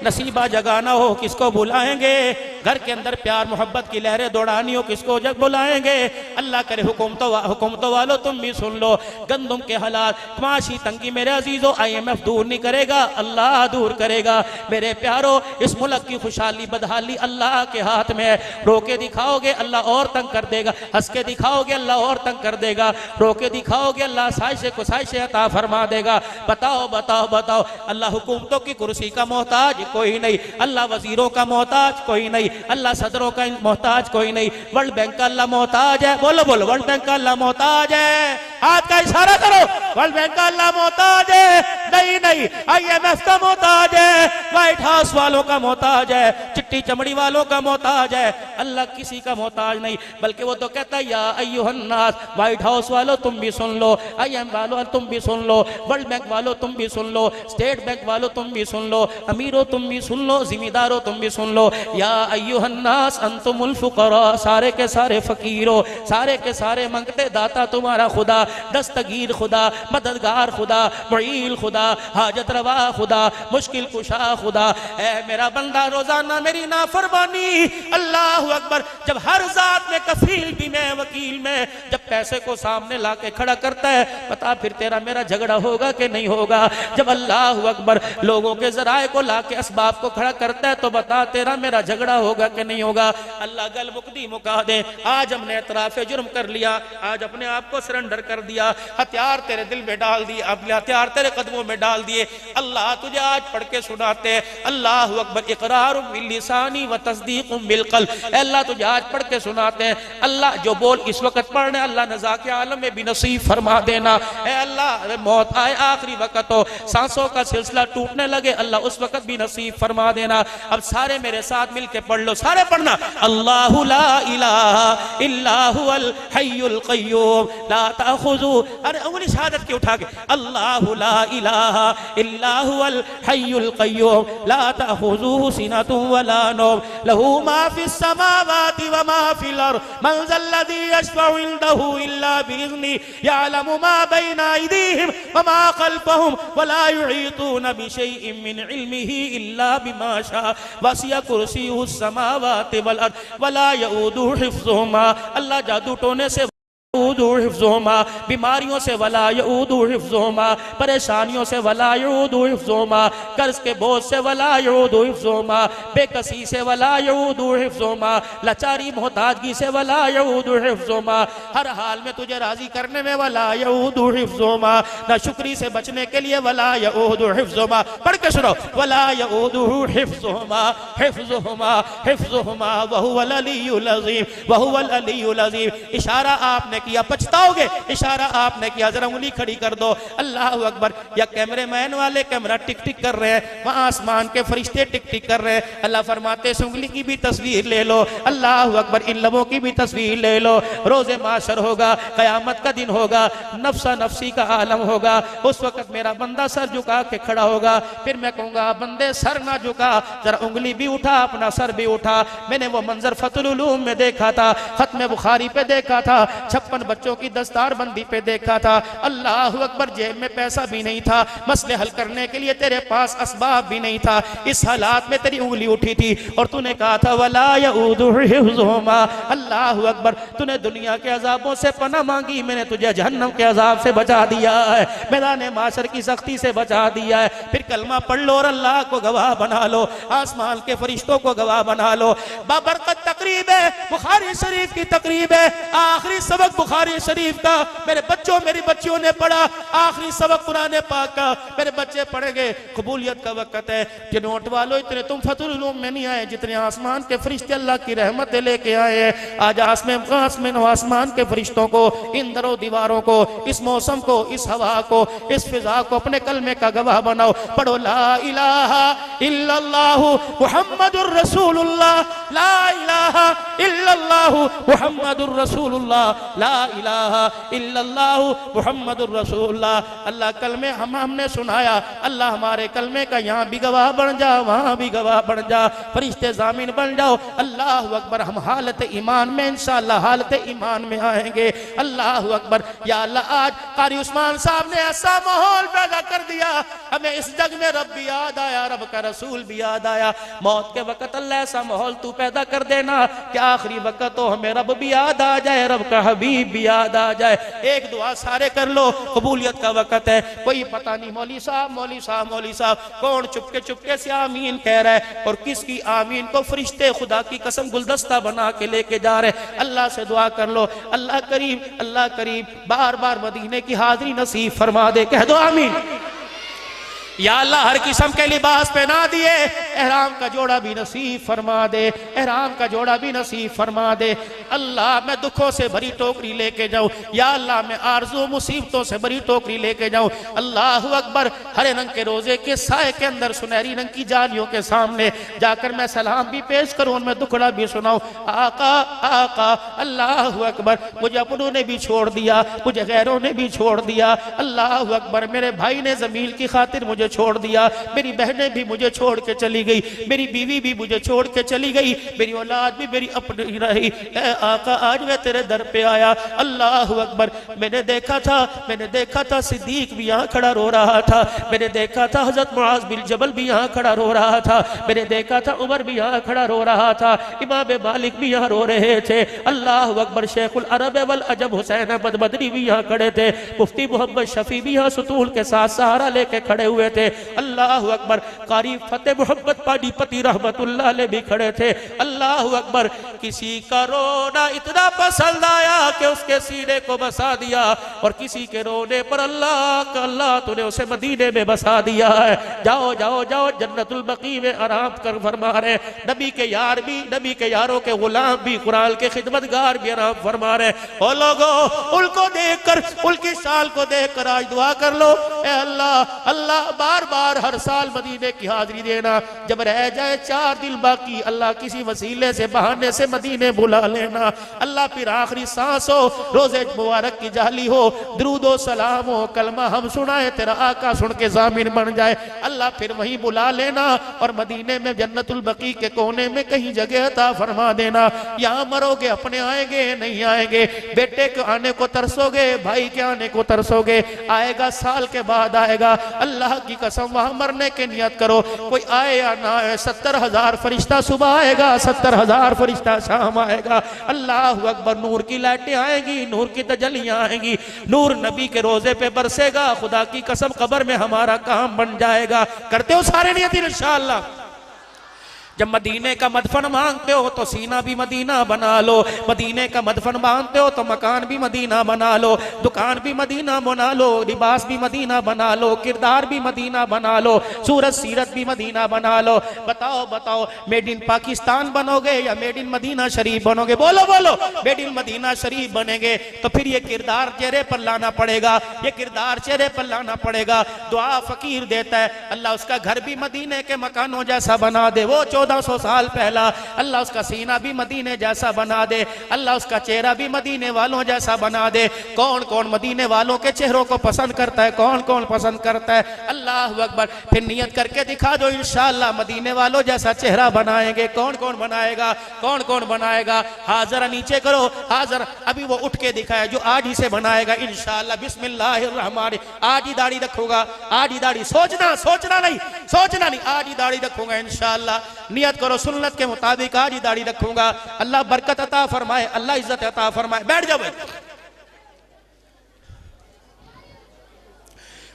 नसीबा जगाना हो किसको बुलाएंगे? घर के अंदर प्यार मोहब्बत की लहरें दौड़ानी हो किसको जग बुलाएंगे? अल्लाह करे हुकूमतों वालों तुम भी सुन लो, गंदुम के हालात, माशी तंगी मेरे अजीजों IMF दूर नहीं करेगा, अल्लाह दूर करेगा। मेरे प्यारो, इस मुल्क की खुशहाली बदहाली अल्लाह के हाथ में है। रोके दिखाओगे अल्लाह और तंग कर देगा, हंस के दिखाओगे अल्लाह और तंग कर देगा, रोके दिखाओगे अल्लाह साइशे को साइशे अता फरमा देगा। बताओ बताओ बताओ, अल्लाह हुकूमतों की कुर्सी का मोहताज कोई नहीं, अल्लाह वजीरों का मोहताज कोई नहीं, अल्लाह सदरों का मोहताज कोई नहीं, वर्ल्ड बैंक का अल्लाह मोहताज है। बोलो बोलो, वर्ल्ड बैंक का अल्लाह मोहताज है। हाथ का इशारा करो, वर्ल्ड बैंक का अल्लाह मोहताज है। नहीं नहीं, IMF का मोहताज है, व्हाइट हाउस वालों का मोहताज है, चिट्टी चमड़ी वालों का मोहताज है। अल्लाह किसी का मोहताज नहीं, बल्कि वो तो कहता है या अय्युहन्नास, व्हाइट हाउस वालों तुम भी सुन लो, IMF वालों तुम भी सुन लो, वर्ल्ड बैंक वालों तुम भी सुन लो, स्टेट बैंक वालों तुम भी सुन लो, अमीरों तुम भी सुन लो, जिम्मेदारों तुम भी सुन लो। या अय्युहन्नास अंतुमुल फुकरा, सारे के सारे फकीरों, सारे के सारे मंगते दाता तुम्हारा खुदा, दस्तगीर खुदा, मददगार खुदा, मुईल खुदा, हाजत रवा खुदा, मुश्किल कुशा खुदा। ऐ मेरा बंदा रोजाना मेरी नाफरमानी, अल्लाह अकबर, जब हर जात में कफील भी में वकील में, जब पैसे को सामने लाके खड़ा करता है, बता फिर तेरा मेरा झगड़ा होगा कि नहीं होगा? जब अल्लाह अकबर लोगों के जराए को लाके असबाब को खड़ा करता है, तो बता तेरा मेरा झगड़ा होगा कि नहीं होगा? अल्लाह गल मुकदी मुका दे। आज हमने एतराफ़े जुर्म कर लिया, आज अपने आप को सरेंडर कर दिया, हथियार तेरे दिल में डाल दिए, अपने हथियार तेरे कदमों में डाल दिए। अल्लाह तुझे आज पढ़ के सुनाते हैं, अल्लाह अकबर, इकरार बिल लिसानी व तस्दीक बिल क़ल्ब। अल्लाह तुझे आज पढ़ के सुनाते हैं, अल्लाह जो बोल इस वक्त पढ़ने, अल्लाह नज़ा के आलम में भी नसीब फरमा देना। ए अल्लाह, मौत आए आखिरी वक्त हो, सांसों का सिलसिला टूटने लगे, अल्लाह उस वक्त भी नसीब फरमा देना। अब सारे मेरे साथ मिल के पढ़ लो, सारे पढ़ना, अल्लाहु ला इलाहा इल्ला हुवल हय्युल क़य्यूम ला ताख़ुज़ु, अरे उंगली शहादत की उठा के, अल्लाहु ला इलाहा इल्ला हुवल हय्युल क़य्यूम ला ताख़ुज़ुहु सिनतुन वला नौम लहू मा फिस समावाति व मा फिल अर्द मन ज़ल्लज़ी यशफ़उ इंदहु इल्ला बिइज़्निही यअलमु मा बैना अयदीहिम व मा ख़ल्फ़हुम वला युहीतूना बिशैइन मिन इल्मिही इल्ला बिमा शाअ वसिअ कुर्सियुहुस समावाति वल अर्द वला यऊदुहु हिफ़्ज़ुहुमा। अल्लाह जादू टोने से बीमारियों से वला यऊदु हिफ़्ज़ुहुमा, परेशानियों से वला यऊदु हिफ़्ज़ुहुमा, कर्ज के बोझ से वला यऊदु हिफ़्ज़ुहुमा, बेकसी से वला यऊदु हिफ़्ज़ुहुमा, लाचारी मोहताजगी से वला यऊदु हिफ़्ज़ुहुमा, हर हाल में तुझे राजी करने में वला यऊदु हिफ़्ज़ुहुमा, नाशुक्री से बचने के लिए वला यऊदु हिफ़्ज़ुहुमा। पढ़ के सुनो, वला यऊदु हिफ़्ज़ुहुमा हिफ़्ज़ुहुमा हिफ़्ज़ुहुमा व हुवल अलियुल अज़ीम व हुवल अलियुल अज़ीम। इशारा आपने किया, पछताओगे, इशारा आपने किया, जरा उंगली खड़ी कर दो। अल्लाह अकबर। या कैमरे मैन वाले कैमरा टिक टिक कर रहे हैं, वहां आसमान के फरिश्ते टिक टिक कर रहे हैं। अल्लाह फरमाते हैं उंगली की भी तस्वीर ले लो, अल्लाह अकबर, इन लबों की भी तस्वीर ले लो। रोजे माशर होगा, कयामत का दिन होगा, नफ्सा नफ्सी का आलम होगा, उस वक्त मेरा बंदा सर झुका के खड़ा होगा, फिर मैं कहूंगा बंदे सर ना झुका, जरा उंगली भी उठा, अपना सर भी उठा। मैंने वो मंजर फतुल उलूम में देखा था, खत्म बुखारी पे देखा था, 56 बच्चों की दस्तार बंदी पे देखा था। अल्लाह अकबर, जेब में पैसा भी नहीं था, मसले हल करने के लिए तेरे पास असबाब भी नहीं था, इस हालात में तेरी उंगली उठी थी और तूने कहा था वला यऊदु हिफ़्ज़ुहुमा। अल्लाह अकबर, तूने दुनिया के अजाबों से पनाह मांगी, मैंने तुझे जहन्नम के अजाब से बचा दिया है, मैदान माशर की सख्ती से बचा दिया है। फिर कलमा पढ़ लो और अल्लाह को गवाह बना लो, आसमान के फरिश्तों को गवाह बना लो। बाबरकत तकरीब है, बुखारी शरीफ की तकरीब है, आखिरी सबक बुखारी शरीफ का मेरे बच्चों मेरी बच्चियों ने पढ़ा, आखिरी सबक कुरान पाक का मेरे बच्चे पढ़ेंगे। कबूलियत का वक्त है कि नोट वालों इतने तुम फतुल उलूम में नहीं आए जितने आसमान के फरिश्ते अल्लाह की रहमतें लेके आए हैं। आज आसमान के फरिश्तों को, इन दरों दीवारों को, इस मौसम को, इस हवा को, इस फिजा को अपने कलमे का गवाह बनाओ। पढ़ो ला इलाहा इल्लल्लाहु मुहम्मदुर रसूलुल्लाह, ला इलाहा इल्लल्लाहु मुहम्मदुर रसूलुल्लाह, ला इलाहा इल्लल्लाहु मुहम्मदुर रसूलुल्लाह। अल्लाह कलमे हमने सुनाया, अल्लाह हमारे कलमे का यहाँ भी गवाह बन जा, वहाँ भी गवाह बन जा, फरिश्ते जामिन बन जाओ। अल्लाह अकबर। हम हालत ईमान में इंशाअल्लाह हालत ईमान में आएंगे। अल्लाह अकबर। या अल्लाह आज कारी उस्मान साहब ने ऐसा माहौल पैदा कर दिया, हमें इस जग में रब भी याद आया, रब का रसूल भी याद आया। मौत के वक्त अल्लाह ऐसा माहौल तू पैदा कर देना कि आखिरी वक्त तो हमें रब भी याद आ जाए, रब का हबीब भी याद आ जाए। एक दुआ सारे कर लो, कबूलियत का वक्त है। कोई पता नहीं मौली साहब मौली साहब मौली साहब कौन चुपके चुपके से आमीन कह रहा है और किसकी आमीन को फरिश्ते खुदा की कसम गुलदस्ता बना के लेके जा रहे। अल्लाह से दुआ कर लो, अल्लाह करीम बार बार मदीने की हाजिरी नसीब फरमा दे। कह दो आमीन। या अल्लाह हर किस्म के लिबास पहना दिए, एहराम का जोड़ा भी नसीब फरमा दे, एहराम का जोड़ा भी नसीब फरमा दे। अल्लाह मैं दुखों से भरी टोकरी लेके जाऊं, या अल्लाह मैं आरज़ू मुसीबतों से भरी टोकरी लेके जाऊं। अल्लाह अकबर। हरे रंग के रोजे के साए के अंदर सुनहरी रंग की जालियों के सामने जाकर मैं सलाम भी पेश करूं, उनमें दुखड़ा भी सुनाऊं। आका आका अल्लाह अकबर। मुझे अपनों ने भी छोड़ दिया, मुझे गैरों ने भी छोड़ दिया। अल्लाह अकबर। मेरे भाई ने ज़मीन की खातिर मुझे छोड़ दिया, मेरी बहनें भी मुझे छोड़ के चली गई, मेरी बीवी भी मुझे छोड़ के चली गई, मेरी औलाद भी मेरी अपनी रही। ए आका आज मैं तेरे दर पे आया। अल्लाह अकबर। मैंने देखा था सिद्दीक भी यहाँ खड़ा रो रहा था, मैंने देखा था हजरत मुआज़ बिन जबल भी यहाँ खड़ा रो रहा था, मैंने देखा था उमर भी यहाँ खड़ा रो रहा था, इमाम मालिक भी यहाँ रो रहे थे। अल्लाह अकबर। शेखुल अरब वल अजब हुसैन अहमद मदनी भी यहाँ खड़े थे, मुफ्ती मोहम्मद शफी भी यहाँ सुतूल के साथ सहारा लेके खड़े हुए थे। अल्लाह अकबर। कारी फतेह मोहम्मद पानीपति रहमतुल्लाह अलैह भी खड़े थे। अल्लाह अकबर। किसी का रोना इतना पसंद आया कि उसके सीने को बसा दिया, और किसी के रोने पर अल्लाह तूने उसे मदीने में बसा दिया है। जाओ जाओ जाओ जन्नतुल बकी में आराम कर फरमा रहे। नबी के यार भी, नबी के यारों के गुलाम भी, कुरान के खिदमतगार भी आराम फरमा रहे। ओ लोगों, उनको देखकर, उनकी शाल को देखकर आज दुआ कर लो। ए अल्लाह अल्लाह बार बार हर साल मदीने की हाजिरी देना, जब रह जाए 4 दिन बाकी अल्लाह किसी वसीले से बहाने से मदीने बुला लेना। अल्लाह फिर आखिरी सांस हो, रोजे मुबारक की जाली हो, दरूदो सलाम हो, कलमा हम सुनाए, तेरा आका सुन के जामिन बन जाए। अल्लाह फिर वहीं बुला लेना और मदीने में जन्नतुल बकी के कोने में कहीं जगह अता फरमा देना। यहाँ मरोगे अपने आएंगे नहीं आएंगे, बेटे के आने को तरसोगे, भाई के आने को तरसोगे, आएगा साल के बाद आएगा। अल्लाह की कसम वहां मरने की नियत करो, कोई आए या ना आए, 70,000 फरिश्ता सुबह आएगा, 70,000 फरिश्ता शाम आएगा। अल्लाह अकबर। नूर की लाइटें आएंगी, नूर की तजलियां आएंगी, नूर नबी के रोजे पे बरसेगा। खुदा की कसम कब्र में हमारा काम बन जाएगा। करते हो सारे नियत इंशाअल्लाह। जब मदीने का मदफन मांगते हो तो सीना भी मदीना बना लो, मदीने का मदफन मांगते हो तो मकान भी मदीना बना लो, दुकान भी मदीना बना लो, लिबास भी मदीना बना लो, किरदार भी मदीना बना लो, सूरत सीरत भी मदीना बना लो। बताओ बताओ, मेड इन पाकिस्तान बनोगे या मेड इन मदीना शरीफ बनोगे? बोलो बोलो। मेड इन मदीना शरीफ बनेंगे तो फिर ये किरदार चेहरे पर लाना पड़ेगा, ये किरदार चेहरे पर लाना पड़ेगा। दुआ फकीर देता है, अल्लाह उसका घर भी मदीने के मकानों जैसा बना दे। वो 1400 साल पहला अल्लाह उसका सीना भी मदीने जैसा बना दे, अल्लाह उसका चेहरा भी मदीने वालों जैसा बना दे। कौन कौन मदीने वालों के चेहरों को पसंद करता है, कौन कौन पसंद करता है? अल्लाह अकबर। फिर नियत करके दिखा दो, इंशाअल्लाह मदीने वालों जैसा चेहरा बनाएंगे। कौन कौन बनाएगा, कौन कौन बनाएगा? हाँ जरा नीचे करो, हाँ जरा अभी वो उठ के दिखाए जो आज ही से बनाएगा इंशाअल्लाह। बिस्मिल्लाहिर्रहमानिर्रहीम। आज ही दाढ़ी रखूंगा, आज ही दाढ़ी, सोचना नहीं, आज ही दाढ़ी रखूंगा इंशाअल्लाह। नियत करो सुन्नत के मुताबिक आज ही दाढ़ी रखूंगा। अल्लाह बरकत अता फरमाए, अल्लाह इज्जत अता फरमाए। बैठ जाओ।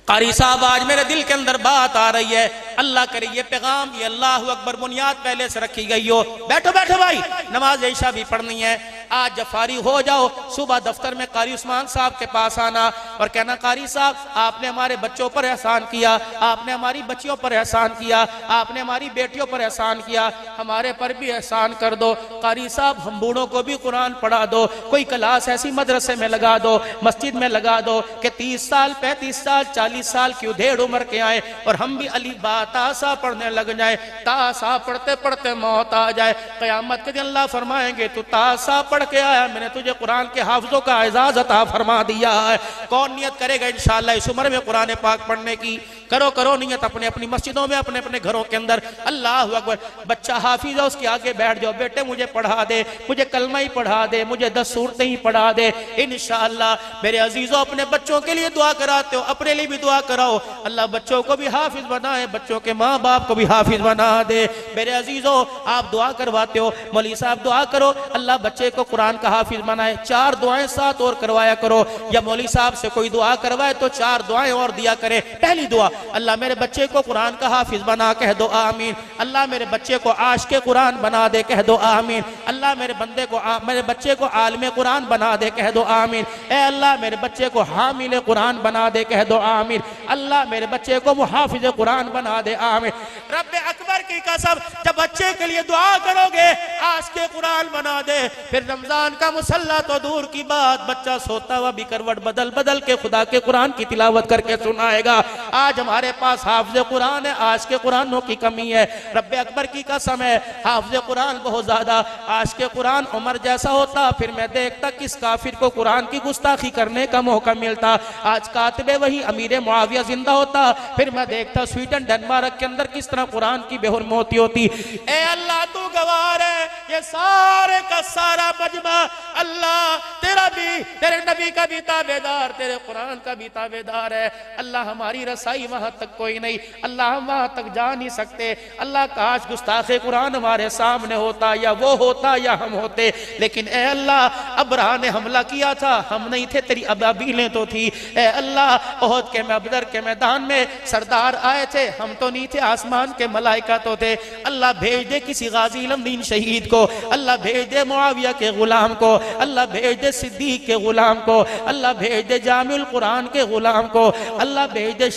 कारी साहब आज मेरे दिल के अंदर बात आ रही है, अल्लाह करे ये पैगाम, ये अल्लाह अकबर बुनियाद पहले से रखी गई हो। बैठो बैठो भाई, नमाज ईशा भी पढ़नी है। आज जब फारिग हो जाओ सुबह दफ्तर में कारी उस्मान साहब के पास आना और कहना कारी साहब आपने हमारे बच्चों पर एहसान किया, आपने हमारी बच्चियों पर एहसान किया, आपने हमारी बेटियों पर एहसान किया, हमारे पर भी एहसान कर दो। कारी साहब हम बूढ़ों को भी कुरान पढ़ा दो, कोई क्लास ऐसी मदरसे में लगा दो, मस्जिद में लगा दो कि 30 साल 35 साल 40 साल की उधेड़ उम्र के आए और हम भी अली बा तासा पढ़ने लग जाए। तासा पढ़ते पढ़ते मौत आ जाए, क़यामत के दिन अल्लाह फरमाएंगे तू तासा पढ़ के आया, मैंने तुझे कुरान के हाफिजों का एजाज़ अता फरमा दिया है। कौन नियत करेगा इंशाअल्लाह इस उम्र में कुरान पाक पढ़ने की? करो करो नियत अपने अपनी मस्जिदों में, अपने अपने घरों के अंदर। अल्लाह अकबर। बच्चा हाफिज है उसके आगे बैठ जाओ, बेटे मुझे पढ़ा दे, मुझे कलमा ही पढ़ा दे, मुझे 10 सूरतें ही पढ़ा दे। इंशाअल्लाह मेरे अजीजों अपने बच्चों के लिए दुआ कराते हो, अपने लिए भी दुआ कराओ। अल्लाह बच्चों को भी हाफिज बनाए, बच्चों के माँ बाप को भी हाफिज बना दे। मेरे अजीजों आप दुआ करवाते हो, मौलवी साहब दुआ करो अल्लाह बच्चे को कुरान का हाफिज बनाए। 4 दुआएं साथ और करवाया करो, या मौलवी साहब से कोई दुआ करवाए तो 4 दुआएं और दिया करे। पहली दुआ अल्लाह मेरे बच्चे को कुरान का हाफिज बना, कह दो आमीन। अल्लाह मेरे बच्चे को आशिक़े कुरान बना दे, कह दो आमीन। अल्लाह मेरे बच्चे को आलिम कुरान बना दे, कह दो आमीन। ए अल्लाह मेरे बच्चे को हामिल कुरान बना दे, कह दो आमीन। अल्लाह मेरे बच्चे को मुहाफिज कुरान बना दे, आमीन। रब्बे अकबर की कसम जब बच्चे के लिए दुआ करोगे आशिक़े कुरान बना दे, फिर रमजान का मुसल्ला तो दूर की बात, बच्चा सोता हुआ भी करवट बदल बदल के खुदा के कुरान की तिलावत करके सुनाएगा। आज हमारे पास हाफिज़ कुरान है, आशिक़े कुरानों की कमी है। रब्बे अकबर की कसम है हाफिज़ कुरान बहुत ज्यादा। आशिक़े कुरान उमर जैसा होता फिर मैं देखता किस काफिर को कुरान की गुस्ताखी करने का मौका मिलता। आज कातिबे वही अमीर मुआविया जिंदा होता फिर मैं देखता स्वीडन डेनमार्क के अंदर किस तरह कुरान की बेहुरमती होती। ए अल्लाह तू गवार है, ये सारे का सारा मजमा अल्लाह तेरा भी, तेरे नबी का भी ताबेदार, तेरे कुरान का भी ताबेदार है। अल्लाह हमारी रसाई वहां तक कोई नहीं, अल्लाह हम वहां तक जा नहीं सकते। अल्लाह काश गुस्ताखे कुरान हमारे सामने होता, या वो होता या हम होते। लेकिन ए अल्लाह अबरा ने हमला किया था, हम नहीं थे, तेरी अबाबीलें तो थी। ए अल्लाह ओहद के बदर के मैदान में सरदार आए थे, हम तो नहीं थे, आसमान के मलाइका तो थे। अल्लाह भेज दे किसी गाजी इल्मदीन शहीद को, अल्लाह भेज दे मुआविया के गुलाम को, अल्लाह भेज दे सिद्दीक के गुलाम को, अल्लाह भेज दे जामिउल कुरान के गुलाम को, अल्लाह भेज दे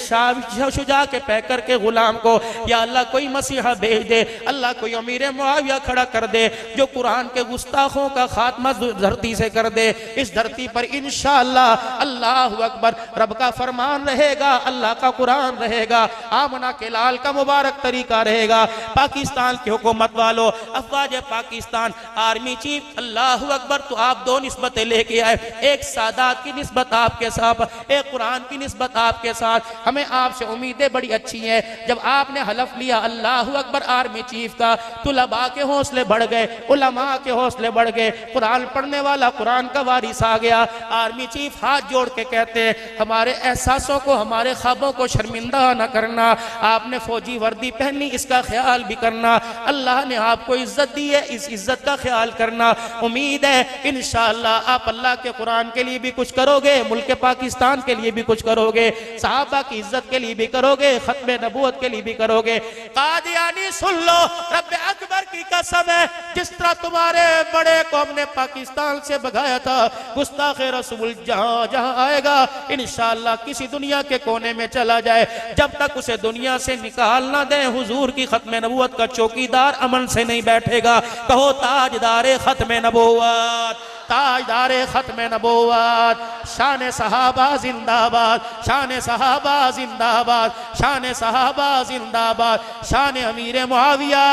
शुजा के पैकर के गुलाम को। या अल्लाह कोई मसीहा भेज दे, अल्लाह कोई अमीर मुआविया खड़ा कर दे जो कुरान के गुस्ताखों का खात्मा धरती से कर दे। इस धरती पर इंशाअल्लाह अल्लाह अकबर रब का फरमान रहेगा, अल्लाह का कुरान रहेगा, आमना के लाल का मुबारक तरीका रहेगा। पाकिस्तान की हुकूमत वालों, अफवाज पाकिस्तान, आर्मी चीफ, अल्लाह अकबर, तो आप 2 निस्बतें लेके आए, एक सादात की निस्बत आपके साथ, एक कुरान की निस्बत आपके साथ। हमें आपसे उम्मीदें बड़ी अच्छी हैं। जब आपने हलफ लिया अल्लाह अकबर आर्मी चीफ का, तुलबा के हौसले बढ़ गए, उलमा के हौसले बढ़ गए, कुरान पढ़ने वाला कुरान का वारिस आ गया। आर्मी चीफ हाथ जोड़ के कहते हैं हमारे एहसासों को, हमारे ख्वाबों को शर्मिंदा न करना, आपने फौजी वर्दी पहनी इसका ख्याल भी करना, अल्लाह ने आपको इज्जत दी है इस इज्जत का ख्याल करना। उम्मीद है इंशाअल्लाह आप अल्लाह के कुरान के लिए भी कुछ करोगे, मुल्क पाकिस्तान के लिए भी कुछ करोगे, सहाबा की इज्जत के लिए भी करोगे, खत्म नबूवत के लिए भी करोगे। कादियानी सुन लो, रब्बे अकबर की कसम है जिस तरह तुम्हारे बड़े को हमने पाकिस्तान से भगाया था, गुस्ताखे रसूल जहां जहां आएगा इंशाअल्लाह किसी दुनिया के कोने में चला जाए, जब तक उसे दुनिया से निकाल ना दे हुजूर की खत्म नबूवत का चौकीदार अमन से नहीं बैठेगा। कहो ताजदारे खत्म नबूवत, ताजदारे खत्म नबूवत, शान सहाबा जिंदाबाद, शान सहाबा जिंदाबाद, शान सहाबा जिंदाबाद, शान अमीर मुआविया,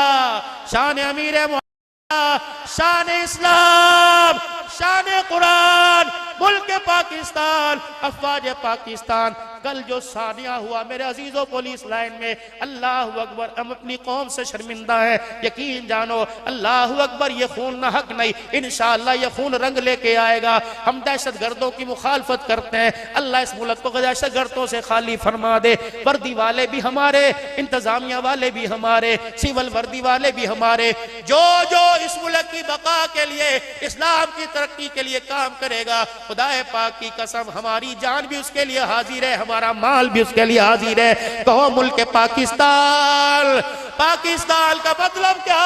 शान अमीर मुआविया, शान इस्लाम, शान कुरान, मुल्क पाकिस्तान, अफवाज पाकिस्तान। कल जो सानिया हुआ मेरे अजीजों पुलिस लाइन में, अल्लाह अकबर, हम अपनी कौम से शर्मिंदा है। यकीन जानो अल्लाह अकबर ये खून ना हक नहीं, इंशाअल्लाह ये खून रंग लेके आएगा। हम दहशत गर्दों की मुखालफत करते हैं, अल्लाह इस मुल्क को दहशत गर्दों से खाली फरमा दे। वर्दी वाले भी हमारे, इंतजामिया वाले भी हमारे, सिविल वर्दी वाले भी हमारे, जो जो इस मुल्क की बका के लिए, इस्लाम की तरक्की के लिए काम करेगा, खुदाए पाक की कसम हमारी जान भी उसके लिए हाजिर है, हमारा माल भी उसके लिए हाजिर है। कहो मुल्क पाकिस्तान, पाकिस्तान का मतलब क्या?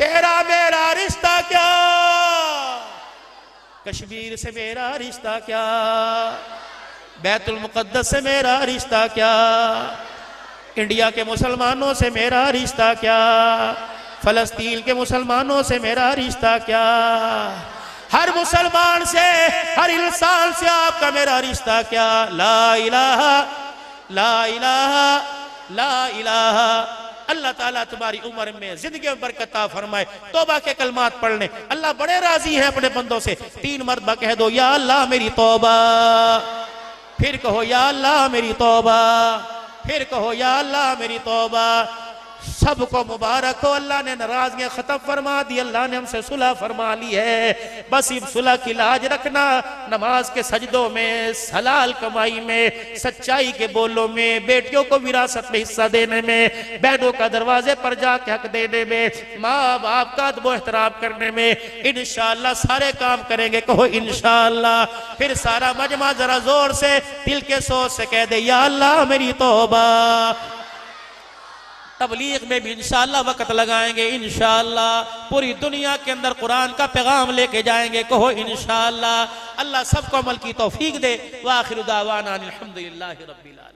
तेरा मेरा रिश्ता क्या, कश्मीर से मेरा रिश्ता क्या, बैतुल मुकद्दस से मेरा रिश्ता क्या, इंडिया के मुसलमानों से मेरा रिश्ता क्या, फलस्तीन के मुसलमानों से मेरा रिश्ता क्या, हर मुसलमान से, हर इंसान से आपका मेरा रिश्ता क्या। ला इलाहा ला इलाहा ला इलाहा। अल्लाह ताला तुम्हारी उम्र में, जिंदगी में बरकत फरमाए। तौबा के कलमात पढ़ने, अल्लाह बड़े राजी हैं अपने बंदों से। 3 मरतबा कह दो या अल्लाह मेरी तौबा, फिर कहो या अल्लाह मेरी तौबा, फिर कहो या अल्लाह मेरी तौबा। सबको मुबारक हो, अल्लाह ने नाराजगियां खत्म फरमा दी, अल्लाह ने हमसे सुलह फरमा ली है। बस इस सुलह की लाज रखना, नमाज के सजदों में, हलाल कमाई में, सच्चाई के बोलों में, बेटियों को विरासत में हिस्सा देने में, बहनों का दरवाजे पर जाके हक देने में, माँ बाप का अदब एहतराम करने में इंशाअल्लाह सारे काम करेंगे। कहो इंशाअल्लाह। फिर सारा मजमा जरा जोर से दिल के सोच से कह दे या अल्लाह मेरी तौबा। तबलीग में भी इंशाअल्लाह वक्त लगाएंगे, इंशाअल्लाह पूरी दुनिया के अंदर कुरान का पैगाम लेके जाएंगे। कहो इंशाअल्लाह। अल्लाह सबको अमल की तौफीक दे। व आखिरु दावाना अनिल हम्दुलिल्लाहि रब्बिल आलमीन।